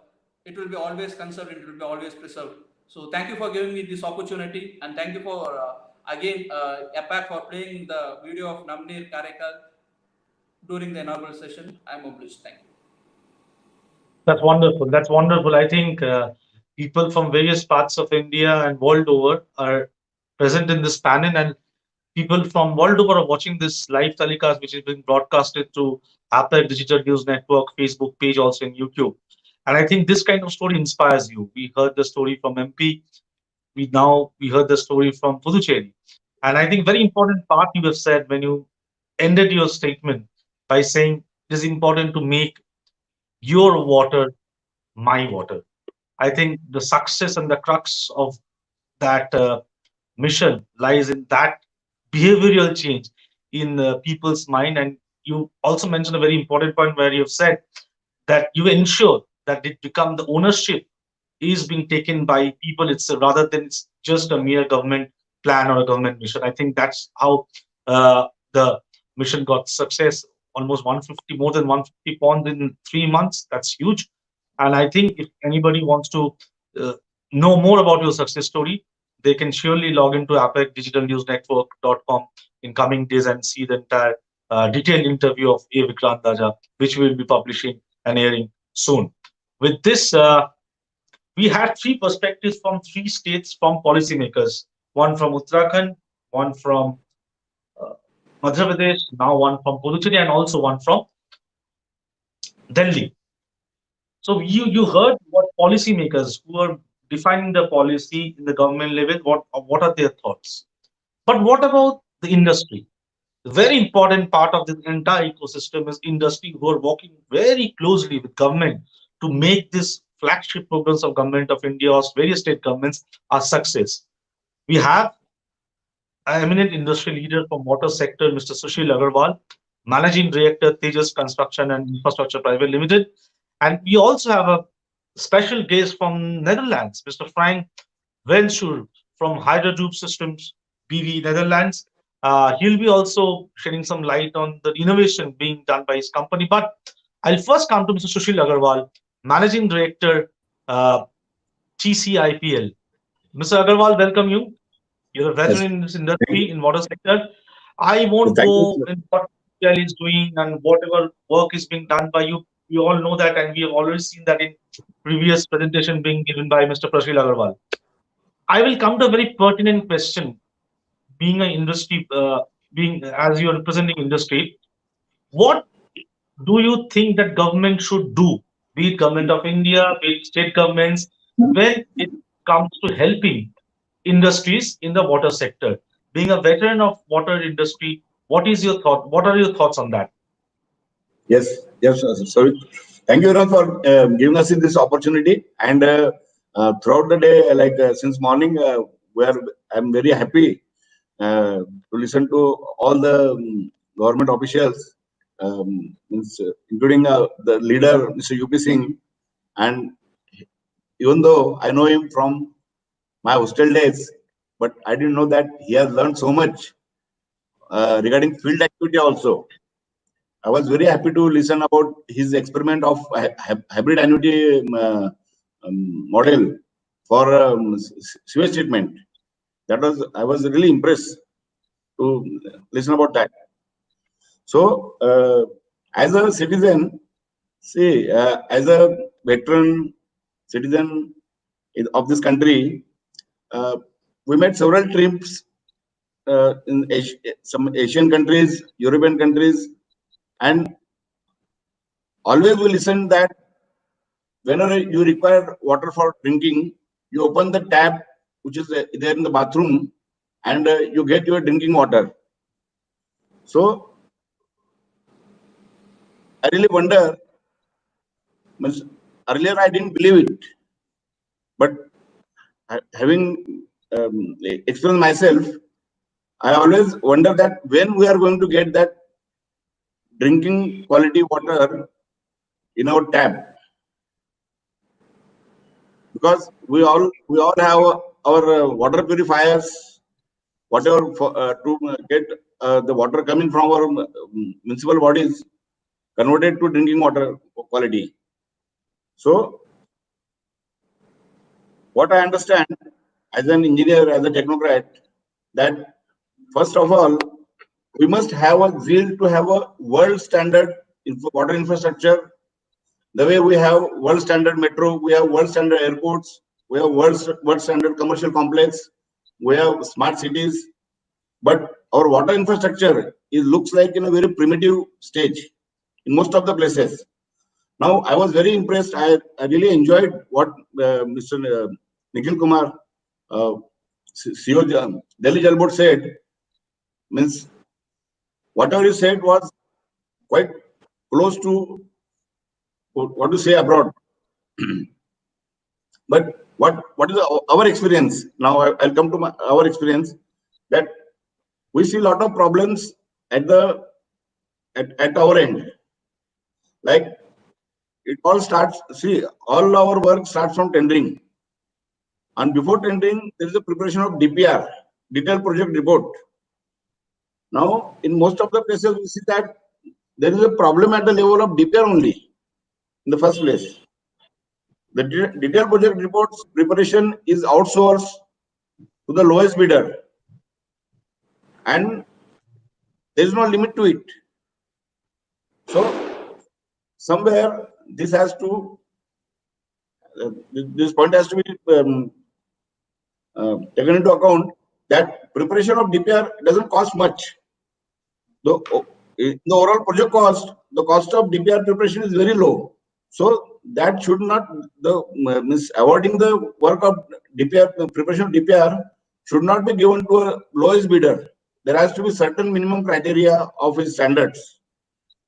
Speaker 6: it will be always conserved, it will be always preserved. So thank you for giving me this opportunity, and thank you for again APAC for playing the video of Namneer Karaikal during the inaugural session. I'm obliged. Thank you.
Speaker 1: That's wonderful. That's wonderful. I think people from various parts of India and world over are present in this panel, and people from world over are watching this live telecast, which is being broadcasted through Apple Digital News Network, Facebook page, also in YouTube. And I think this kind of story inspires you. We heard the story from MP. We heard the story from Puducherry. And I think very important part you have said when you ended your statement by saying it is important to make your water my water. I think the success and the crux of that mission lies in that behavioral change in people's mind. And you also mentioned a very important point where you have said that you ensure that it become the ownership is being taken by people. It's rather than it's just a mere government plan or a government mission. I think that's how the mission got success. Almost 150, more than 150 ponds in 3 months. That's huge. And I think if anybody wants to know more about your success story, they can surely log into apecdigitalnewsnetwork.com in coming days and see the entire detailed interview of A. Vikrant, which we will be publishing and airing soon. With this, we had three perspectives from three states from policymakers, one from Uttarakhand, one from Madhya Pradesh, now one from Puducherry, and also one from Delhi. So you heard what policymakers who are defining the policy in the government level, what are their thoughts? But what about the industry? The very important part of the entire ecosystem is industry, who are working very closely with government to make this flagship programs of Government of India or various state governments a success. We have an eminent industry leader from water sector, Mr. Sushil Agarwal, Managing Director, Tejas Construction and Infrastructure Private Limited. And we also have a special guest from Netherlands, Mr. Frank Verschoor from Hydraloop Systems BV, Netherlands. He'll be also shedding some light on the innovation being done by his company. But I'll first come to Mr. Sushil Agarwal, Managing Director, TCIPL. Mr. Agarwal, welcome you. You're a veteran in this industry, in water sector. I won't go in what TCIPL is doing and whatever work is being done by you. We all know that, and we have already seen that in previous presentation being given by Mr. Sushil Agarwal. I will come to a very pertinent question. Being an industry, being as you are representing industry, what do you think that government should do, be it government of India, be it state governments, when it comes to helping industries in the water sector? Being a veteran of water industry, what is your thought? What are your thoughts on that?
Speaker 7: Yes, sorry. Thank you, Vikrant, for giving us this opportunity. And throughout the day, like since morning, I'm very happy to listen to all the government officials, including the leader, Mr. UP Singh. And even though I know him from my hostel days, but I didn't know that he has learned so much regarding field activity also. I was very happy to listen about his experiment of hybrid annuity model for sewage treatment. I was really impressed to listen about that. So, as a citizen, see, as a veteran citizen of this country, we made several trips in some Asian countries, European countries, and always we listen that whenever you require water for drinking, you open the tap which is there in the bathroom, and you get your drinking water. So I really wonder. Earlier I didn't believe it, but having experienced myself, I always wonder that when we are going to get that drinking quality water in our tap, because we all have our water purifiers, whatever to get the water coming from our municipal bodies converted to drinking water quality. So what I understand as an engineer, as a technocrat, that first of all, we must have a zeal to have a world standard water infrastructure. The way we have world standard metro, we have world standard airports, we have world standard commercial complex, we have smart cities, but our water infrastructure looks like in a very primitive stage in most of the places. Now, I was very impressed. I really enjoyed what Mr. Nikhil Kumar, CEO Delhi Jal Board said. Means whatever he said was quite close to what to say abroad. But what is our experience? Now I'll come to our experience, that we see a lot of problems at our end. Like it all starts. See, all our work starts from tendering, and before tendering, there is a preparation of DPR, detailed project report. Now, in most of the places, we see that there is a problem at the level of DPR only in the first place. The detailed project reports preparation is outsourced to the lowest bidder, and there is no limit to it. So somewhere this has to this point has to be taken into account, that preparation of DPR doesn't cost much. The overall project cost, the cost of DPR preparation is very low. So that should not, awarding the work of DPR, preparation of DPR should not be given to a lowest bidder. There has to be certain minimum criteria of his standards.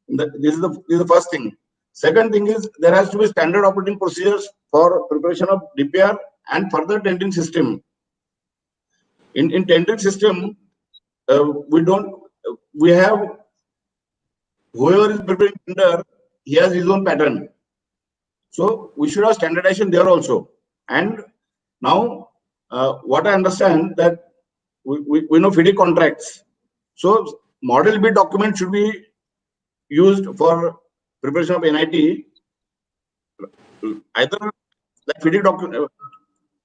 Speaker 7: This is the first thing. Second thing is, there has to be standard operating procedures for preparation of DPR and further tendering system. In tendering system, we have whoever is preparing tender, he has his own pattern. So we should have standardization there also. And now, what I understand, that we know FIDI contracts. So model bid document should be used for preparation of NIT, either like FIDI document,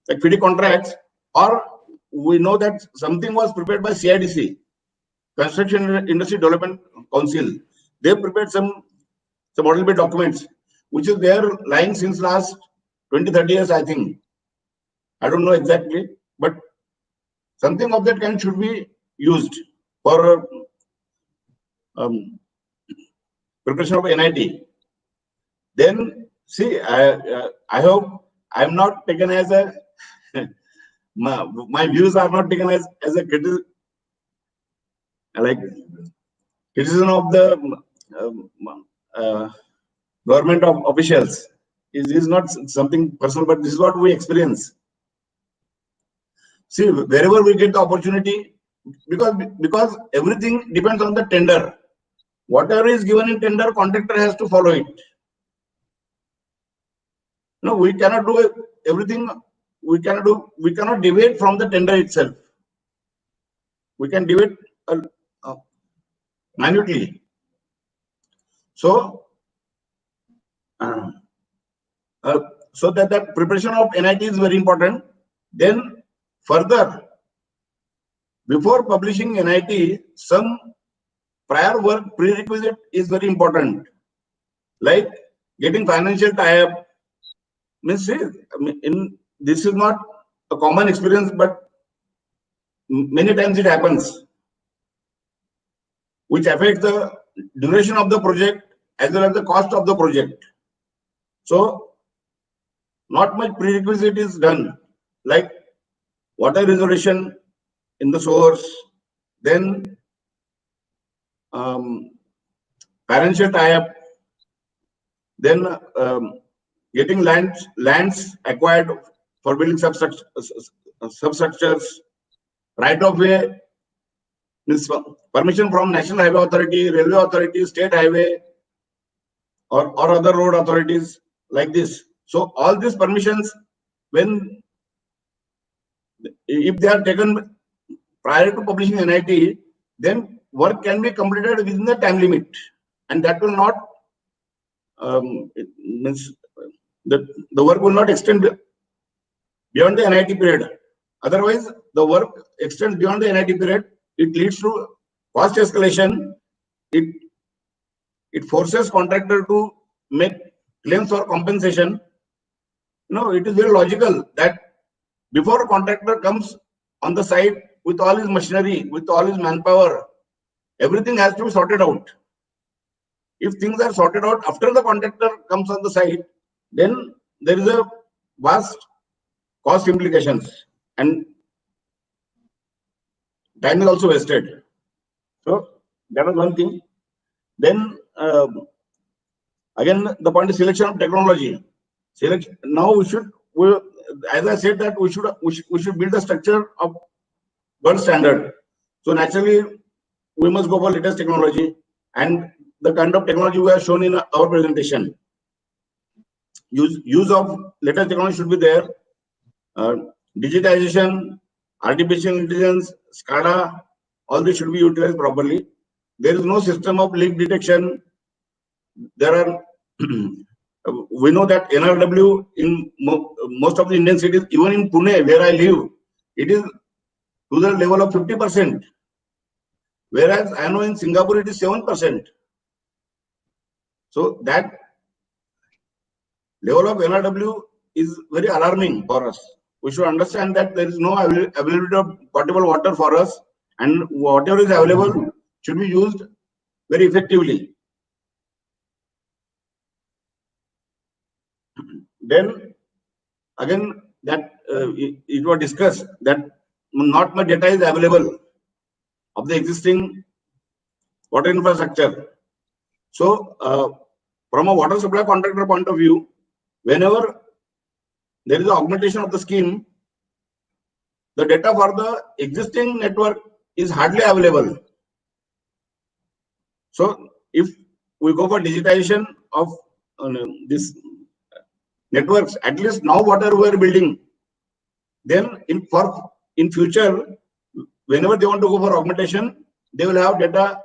Speaker 7: like FIDI contracts, or we know that something was prepared by CIDC, Construction Industry Development Council. They prepared some model bid documents, which is there lying since last 20-30 years, I think. I don't know exactly, but something of that kind should be used for preparation of NIT. Then see, I hope I'm not taken as a my views are not taken as a criticism of the government of officials. It is not something personal, but this is what we experience. See, wherever we get the opportunity, because everything depends on the tender. Whatever is given in tender, contractor has to follow it. No, we cannot do everything. We cannot deviate from the tender itself. We can deviate minutely. So, so that preparation of NIT is very important. Then further, before publishing NIT, some prior work prerequisite is very important, like getting financial tie-up. Means, this is not a common experience, but many times it happens, which affects the duration of the project as well as the cost of the project. So not much prerequisite is done, like water resolution in the source, then financial tie-up, then getting lands acquired for building substructures, right of way, means permission from National Highway Authority, Railway Authority, State Highway, or other road authorities like this. So all these permissions, when if they are taken prior to publishing NIT, then work can be completed within the time limit, and that will not means the work will not extend beyond the NIT period. Otherwise, the work extends beyond the NIT period. It leads to cost escalation. It forces contractor to make claims for compensation. No, it is very logical that before a contractor comes on the site with all his machinery, with all his manpower, everything has to be sorted out. If things are sorted out after the contractor comes on the site, then there is a vast cost implications and time is also wasted. So that was one thing. Then again, the point is selection of technology. Now as I said, that we should build a structure of world standard. So naturally, we must go for latest technology, and the kind of technology we have shown in our presentation. Use of latest technology should be there. Digitization, artificial intelligence, SCADA, all this should be utilized properly. There is no system of leak detection. There are we know that NRW in most of the Indian cities, even in Pune, where I live, it is to the level of 50%. Whereas I know in Singapore it is 7%. So that level of NRW is very alarming for us. We should understand that there is no availability of potable water for us, and whatever is available should be used very effectively. Then again, that it was discussed that not much data is available of the existing water infrastructure. So from a water supply contractor point of view, whenever there is an augmentation of the scheme, the data for the existing network is hardly available. So if we go for digitization of this networks, at least now whatever we are building, then in future, whenever they want to go for augmentation, they will have data,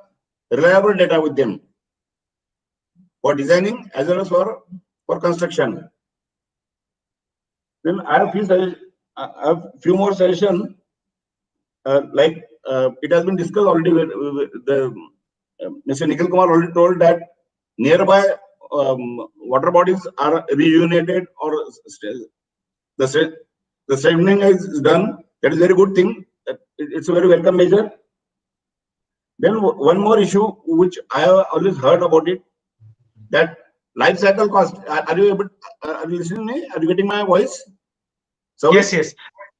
Speaker 7: reliable data with them for designing as well as for construction. Then I have few more suggestions. Like it has been discussed already. Mr. Nikhil Kumar already told that nearby water bodies are rejuvenated, or the strengthening is done. That is a very good thing. It's a very welcome measure. Then one more issue which I have always heard about it, that life cycle cost. Are you listening to me? Are you getting my voice? So
Speaker 1: yes.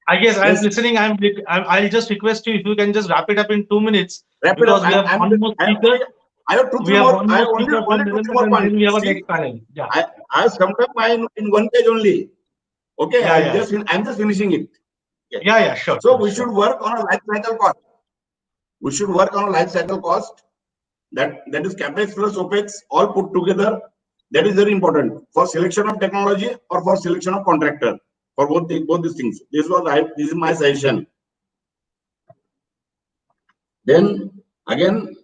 Speaker 1: I guess I'm listening. I'll just request you if you can just wrap it up in 2 minutes, because we have one more speaker.
Speaker 7: I have
Speaker 1: we have one more speaker from Netherlands, and then we have a next panel. Yeah.
Speaker 7: I have summed up in one page only. Okay, I'm just finishing it.
Speaker 1: Yeah, sure.
Speaker 7: So we should work on a life cycle cost. We should work on a life cycle cost that is capex plus opex all put together. That is very important for selection of technology or for selection of contractor. For both these things. This is my suggestion. Then again,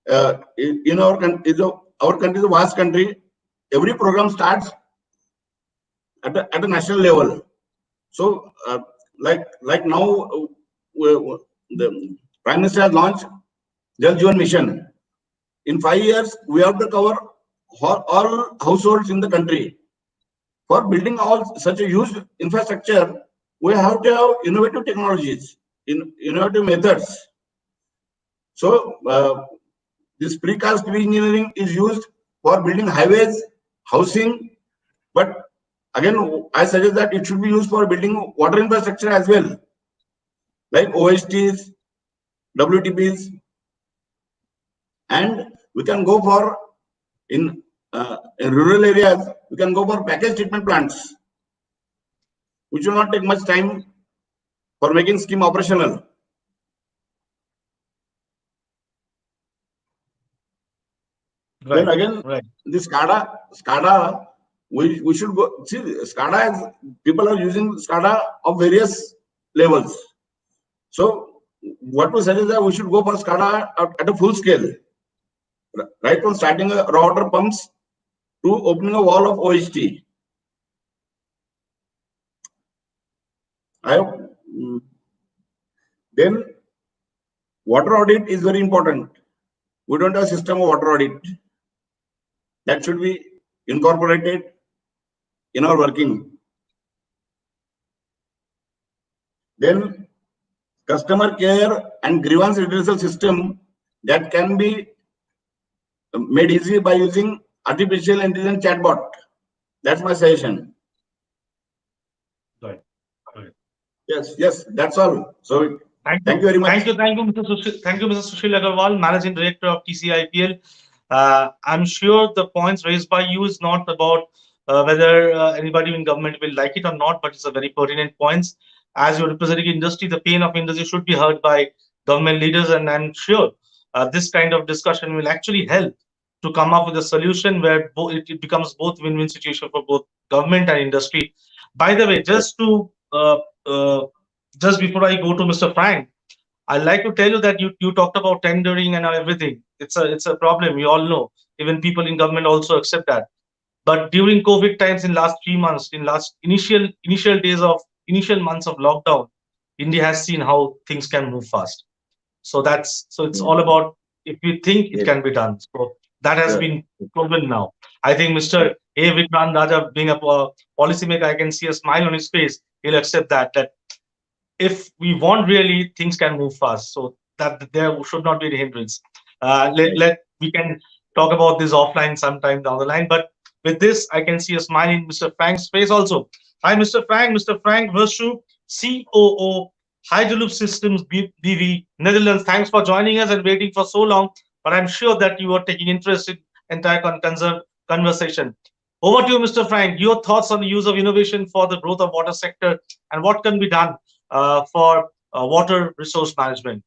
Speaker 7: in our country is a vast country. Every program starts at a national level. So like now, the Prime Minister has launched Jal Jeevan Mission. In 5 years, we have to cover all households in the country. For building all such a huge infrastructure, we have to have innovative technologies, innovative methods. So this precast pre-engineering is used for building highways, housing, but again, I suggest that it should be used for building water infrastructure as well, like OSTs, WTPs, and we can go for in rural areas, we can go for package treatment plants, which will not take much time for making scheme operational.
Speaker 1: Right.
Speaker 7: Then again,
Speaker 1: Right.
Speaker 7: this SCADA, we should go see SCADA. People are using SCADA of various levels. So what we suggest that we should go for SCADA at a full scale, right from starting raw water pumps to opening a wall of OHT. Then water audit is very important. We don't have a system of water audit. That should be incorporated in our working. Then customer care and grievance redressal system that can be made easy by using artificial intelligence chatbot. That's my suggestion.
Speaker 1: Right. Right.
Speaker 7: Yes, that's all. So thank you very much.
Speaker 1: Thank you, Mr. Sushil. Thank you, Mr. Sushil Agarwal, Managing Director of TCIPL. I'm sure the points raised by you is not about whether anybody in government will like it or not, but it's a very pertinent points. As you're representing industry, the pain of industry should be heard by government leaders, and I'm sure this kind of discussion will actually help to come up with a solution where it becomes both win-win situation for both government and industry. By the way, just before I go to Mr. Frank, I'd like to tell you that you talked about tendering and everything. It's a problem. We all know. Even people in government also accept that. But during COVID times, in last 3 months, in last initial months of lockdown, India has seen how things can move fast. So it's all about if we think it can be done. So that has been proven now. I think Mr. A. Vikrant Raja, being a policymaker, I can see a smile on his face. He'll accept that if we want really, things can move fast. So that there should not be a hindrance. We can talk about this offline sometime down the line. But with this, I can see a smile in Mr. Frank's face also. Hi, Mr. Frank. Mr. Frank Verschoor, COO, Hydraloop Systems BV, Netherlands. Thanks for joining us and waiting for so long. But I'm sure that you are taking interest in entire conversation. Over to you, Mr. Frank. Your thoughts on the use of innovation for the growth of water sector and what can be done for water resource management.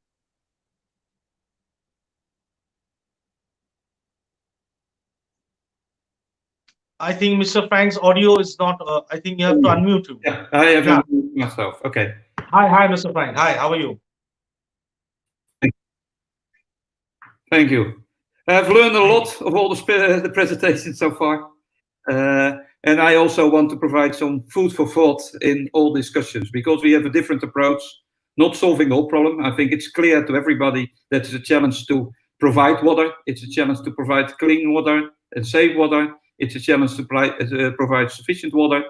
Speaker 1: I think Mr. Frank's audio is not. I think you have to unmute him.
Speaker 8: Yeah, I have unmuted myself. Okay.
Speaker 1: Hi, Mr. Frank. Hi, how are you?
Speaker 8: Thank you. I've learned a lot of all the presentations so far. And I also want to provide some food for thought in all discussions because we have a different approach, not solving all problem. I think it's clear to everybody that it's a challenge to provide water. It's a challenge to provide clean water and safe water. It's a challenge to provide sufficient water.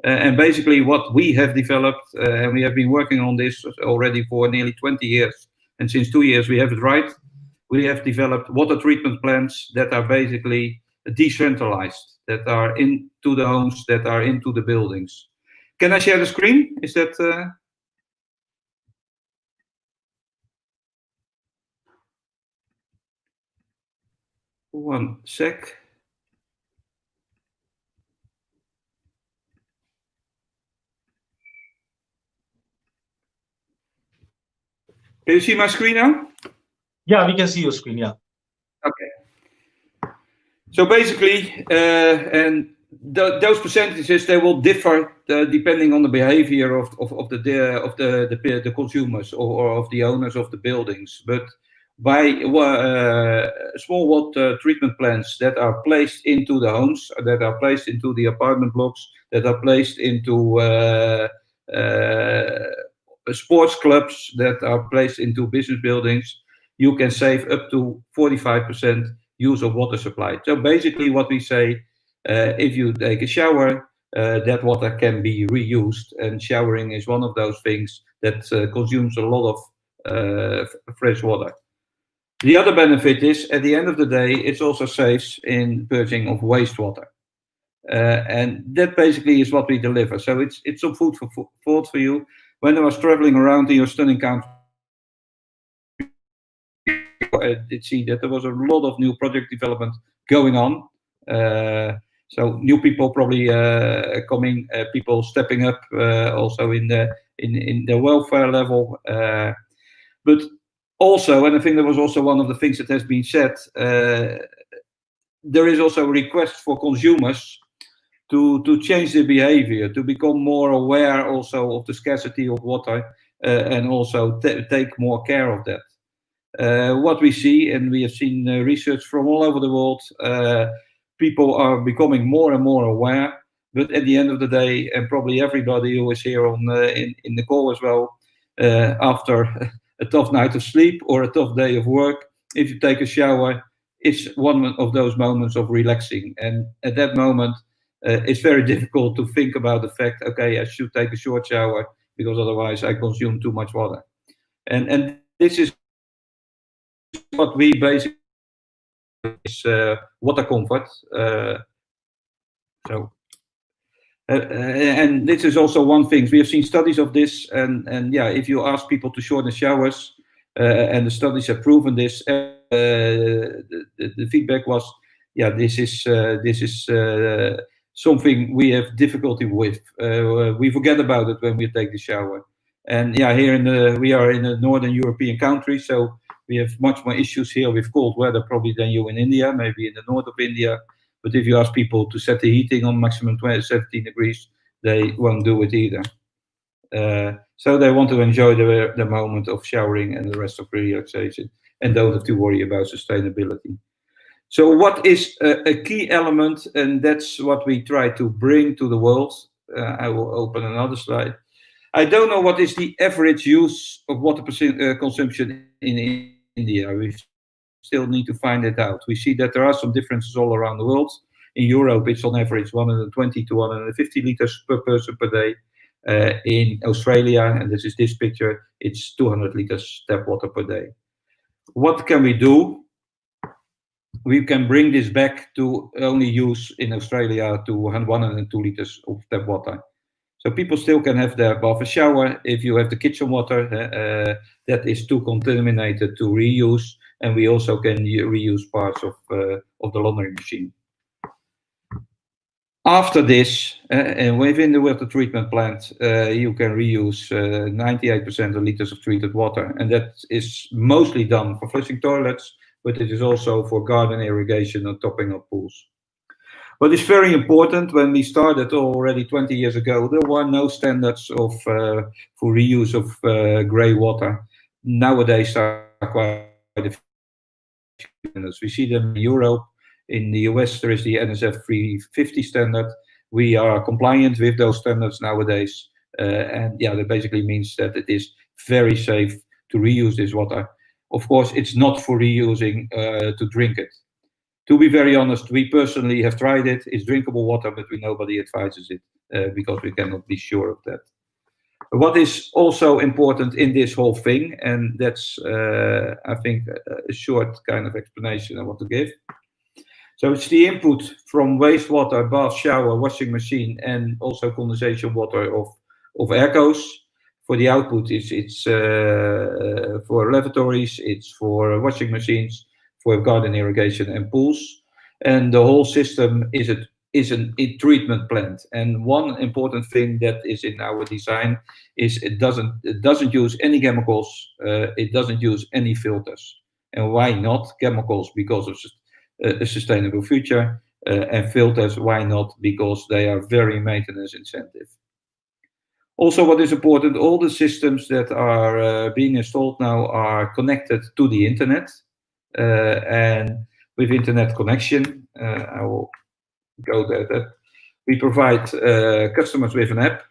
Speaker 8: And basically what we have developed, and we have been working on this already for nearly 20 years. And since 2 years, we have it right. We have developed water treatment plants that are basically decentralized, that are into the homes, that are into the buildings. Can I share the screen? Is that... One sec. Can you see my screen now?
Speaker 1: Yeah, we can see your screen, yeah.
Speaker 8: Okay. So basically, and those percentages, they will differ depending on the behavior of the consumers or of the owners of the buildings. But by small water treatment plants that are placed into the homes, that are placed into the apartment blocks, that are placed into sports clubs, that are placed into business buildings, you can save up to 45% use of water supply. So basically what we say, if you take a shower, that water can be reused, and showering is one of those things that consumes a lot of fresh water. The other benefit is, at the end of the day, it also saves in purging of wastewater. And that basically is what we deliver. So it's some food for thought for you. When I was traveling around in your stunning country, I did see that there was a lot of new project development going on. So new people probably coming, people stepping up also in the welfare level. But also, and I think that was also one of the things that has been said, there is also a request for consumers to change their behavior, to become more aware also of the scarcity of water, and also take more care of that. What we see, and we have seen research from all over the world, people are becoming more and more aware. But at the end of the day, and probably everybody who is here on in the call as well, after a tough night of sleep or a tough day of work, if you take a shower, it's one of those moments of relaxing. And at that moment, it's very difficult to think about the fact, okay, I should take a short shower because otherwise I consume too much water. And this is what we basically is water comfort. And this is also one thing. We have seen studies of this, and yeah, if you ask people to shorten showers, and the studies have proven this, the feedback was, yeah, this is something we have difficulty with. We forget about it when we take the shower. And yeah, here we are in a northern European country, so we have much more issues here with cold weather probably than you in India, maybe in the north of India. But if you ask people to set the heating on maximum 17 degrees, they won't do it either. So they want to enjoy the moment of showering and the rest of relaxation, and don't have to worry about sustainability. So what is a key element, and that's what we try to bring to the world. I will open another slide. I don't know what is the average use of water consumption in India. We still need to find it out. We see that there are some differences all around the world. In Europe, it's on average 120 to 150 liters per person per day. In Australia, and this is this picture, it's 200 liters tap water per day. What can we do? We can bring this back to only use in Australia to 102 liters of tap water. So people still can have their bath and shower. If you have the kitchen water, that is too contaminated to reuse, and we also can reuse parts of the laundry machine. After this, and within the water treatment plant, you can reuse 98% of liters of treated water, and that is mostly done for flushing toilets, but it is also for garden irrigation and topping up pools. What is very important, when we started already 20 years ago, there were no standards of for reuse of grey water. Nowadays, there are quite a few standards. We see them in Europe. In the US, there is the NSF 350 standard. We are compliant with those standards nowadays. And yeah, that basically means that it is very safe to reuse this water. Of course, it's not for reusing to drink it. To be very honest, we personally have tried it. It's drinkable water, but nobody advises it because we cannot be sure of that. What is also important in this whole thing, and that's, I think, a short kind of explanation I want to give. So it's the input from wastewater, bath, shower, washing machine, and also condensation water of aircos. For the output, it's for lavatories, it's for washing machines, for garden irrigation and pools. And the whole system is a treatment plant. And one important thing that is in our design is it doesn't use any chemicals, it doesn't use any filters. And why not? Chemicals, because of a sustainable future, and filters, why not? Because they are very maintenance intensive. Also, what is important, all the systems that are being installed now are connected to the internet, and with internet connection, I will go there. We provide customers with an app.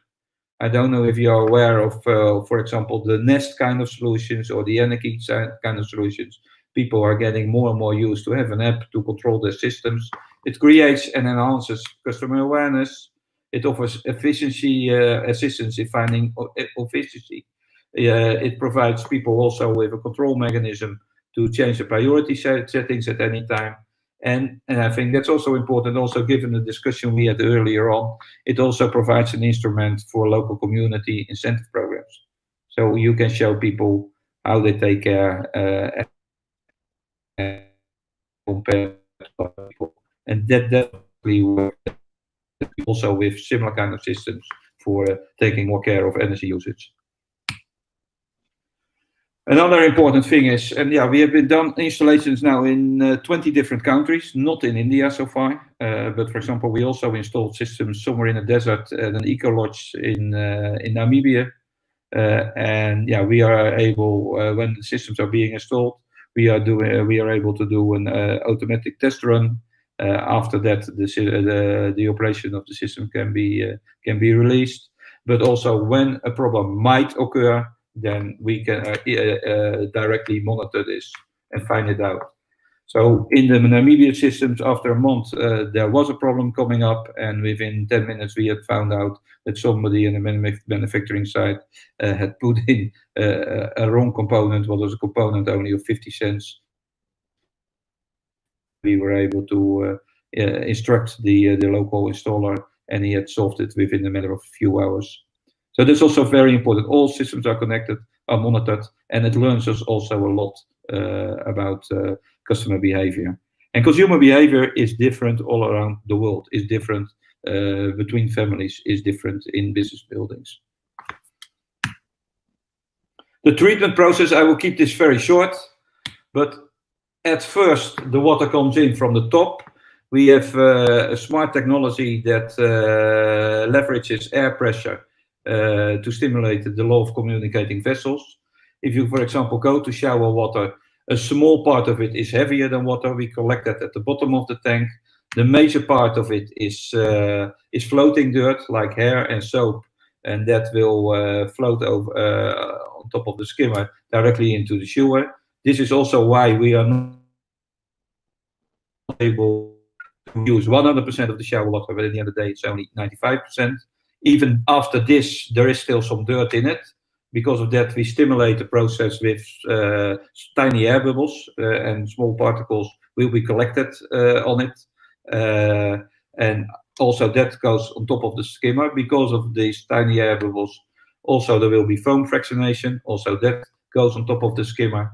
Speaker 8: I don't know if you are aware of, for example, the Nest kind of solutions or the Energy kind of solutions. People are getting more and more used to have an app to control their systems. It creates and enhances customer awareness. It offers efficiency assistance in finding efficiency. It provides people also with a control mechanism to change the priority settings at any time. And I think that's also important, also given the discussion we had earlier on, it also provides an instrument for local community incentive programs. So you can show people how they take care compared to other people. And that definitely works also with similar kind of systems for taking more care of energy usage. Another important thing is, and yeah, we have been done installations now in 20 different countries, not in India so far, but for example, we also installed systems somewhere in the desert at an eco lodge in Namibia. And yeah, we are able, when the systems are being installed, we are able to do an automatic test run. After that, the operation of the system can be released. But also, when a problem might occur, then we can directly monitor this and find it out. So in the Namibia systems, after a month, there was a problem coming up, and within 10 minutes we had found out that somebody in the manufacturing site had put in a wrong component, what was a component only of 50 cents. We were able to instruct the local installer, and he had solved it within a matter of a few hours. So that's also very important. All systems are connected, are monitored, and it learns us also a lot about customer behavior. And consumer behavior is different all around the world, is different between families, is different in business buildings. The treatment process, I will keep this very short, but at first the water comes in from the top. We have a smart technology that leverages air pressure to stimulate the law of communicating vessels. If you, for example, go to shower water, a small part of it is heavier than water. We collect that at the bottom of the tank. The major part of it is floating dirt, like hair and soap, and that will float over on top of the skimmer directly into the sewer. This is also why we are not able to use 100% of the shower water, but at the end of the day, it's only 95%. Even after this, there is still some dirt in it. Because of that, we stimulate the process with tiny air bubbles, and small particles will be collected on it. And also that goes on top of the skimmer. Because of these tiny air bubbles, also there will be foam fractionation. Also that goes on top of the skimmer.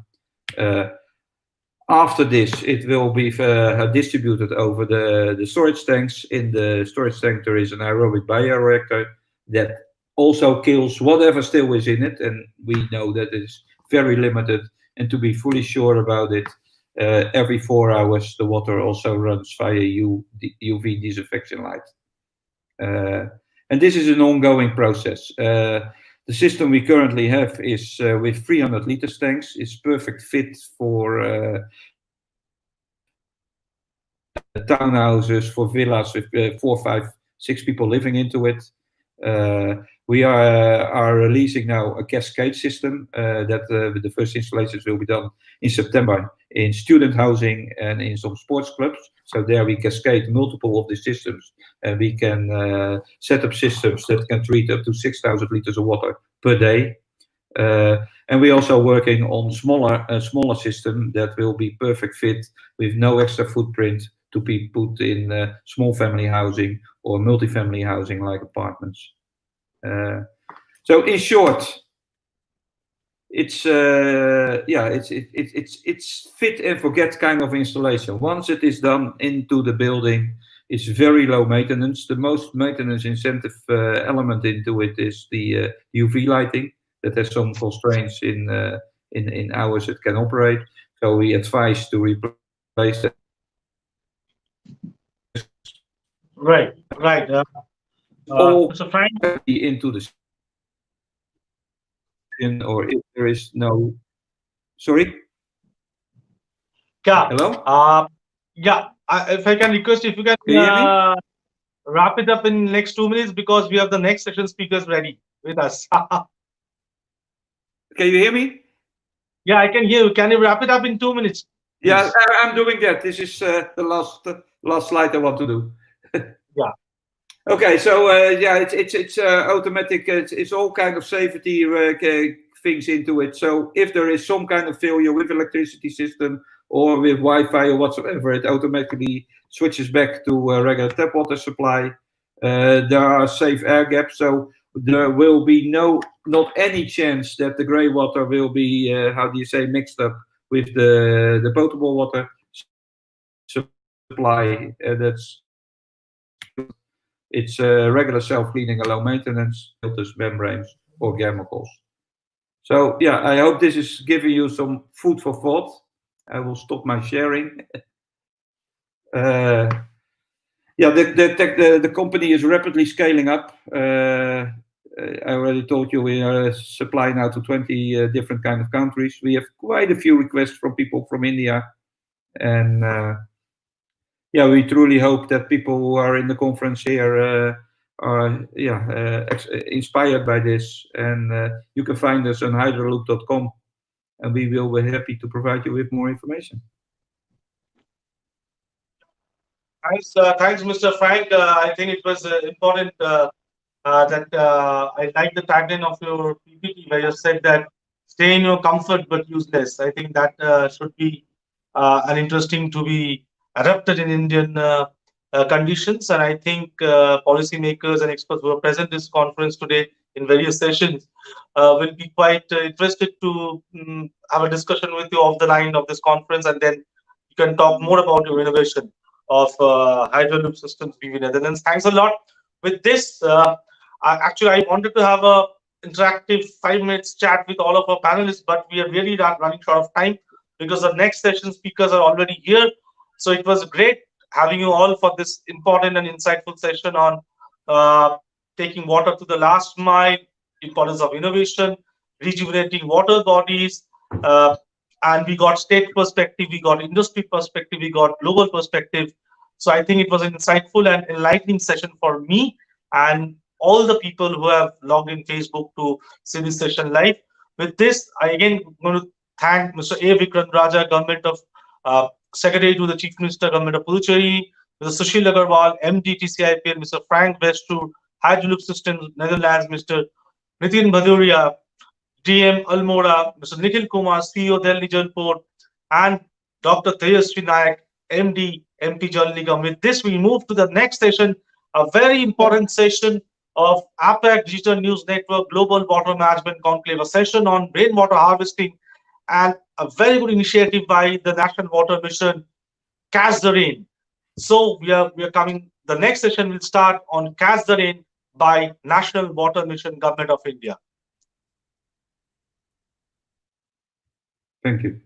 Speaker 8: After this, it will be distributed over the storage tanks. In the storage tank, there is an aerobic bioreactor that also kills whatever still is in it, and we know that it's very limited. And to be fully sure about it, every 4 hours the water also runs via UV disinfection light. And this is an ongoing process. The system we currently have is with 300 liters tanks. It's perfect fit for townhouses, for villas with 4, 5, 6 people living into it. We are releasing now a cascade system that the first installations will be done in September in student housing and in some sports clubs. So there we cascade multiple of the systems, and we can set up systems that can treat up to 6,000 liters of water per day. And we're also working on a smaller system that will be perfect fit with no extra footprint to be put in small family housing or multifamily housing like apartments. So in short, it's fit and forget kind of installation. Once it is done into the building, it's very low maintenance. The most maintenance incentive element into it is the UV lighting that has some constraints in hours it can operate. So we advise to replace that.
Speaker 1: Right. So Frank,
Speaker 8: into the or if there is no, sorry.
Speaker 1: Yeah.
Speaker 8: Hello.
Speaker 1: If I can request, if you can wrap it up in next 2 minutes, because we have the next session speakers ready with us.
Speaker 8: Can you hear me?
Speaker 1: Yeah, I can hear you. Can you wrap it up in 2 minutes? Please?
Speaker 8: Yeah, I'm doing that. This is the last slide I want to do.
Speaker 1: Yeah.
Speaker 8: Okay, so it's automatic. It's all kind of safety things into it. So if there is some kind of failure with electricity system or with Wi-Fi or whatsoever, it automatically switches back to regular tap water supply. There are safe air gaps, so there will be not any chance that the grey water will be, mixed up with the potable water supply. It's regular self-cleaning and low maintenance, filters, membranes, or chemicals. So yeah, I hope this is giving you some food for thought. I will stop my sharing. The company is rapidly scaling up. I already told you we are supplying now to 20 different kind of countries. We have quite a few requests from people from India, and we truly hope that people who are in the conference here are inspired by this. And you can find us on hydraloop.com, and we will be happy to provide you with more information.
Speaker 1: Thanks, Mr. Frank. I think it was important that I like the tagline of your PPT where you said that stay in your comfort but use less. I think that should be an interesting to be adapted in Indian conditions. And I think policymakers and experts who are present in this conference today in various sessions will be quite interested to have a discussion with you off the line of this conference, and then you can talk more about your innovation of Hydraloop Systems BV Netherlands. Thanks a lot. With this, I wanted to have a interactive 5 minutes chat with all of our panelists, but we are really running short of time because the next session speakers are already here. So it was great having you all for this important and insightful session on taking water to the last mile, importance of innovation, rejuvenating water bodies, and we got state perspective, we got industry perspective, we got global perspective. So I think it was an insightful and enlightening session for me and all the people who have logged in Facebook to see this session live. With this, I again want to thank Mr. A. Vikrant Raja, Government of Secretary to the Chief Minister, Government of Puducherry, Mr. Sushil Agarwal, MD TCIPL, Mr. Frank Verschoor, Hydraloop Systems Netherlands, Mr. Nitin Bhadauria, DM Almora, Mr. Nikhil Kumar, CEO Delhi Jal Port, and Dr. Tejaswi Naik, MD MP Jal Nigam. With this, we move to the next session, a very important session of APAC Digital News Network Global Water Management Conclave, a session on rainwater harvesting, and a very good initiative by the National Water Mission, Catch the Rain. So we are coming. The next session will start on Catch the Rain by National Water Mission, Government of India.
Speaker 8: Thank you.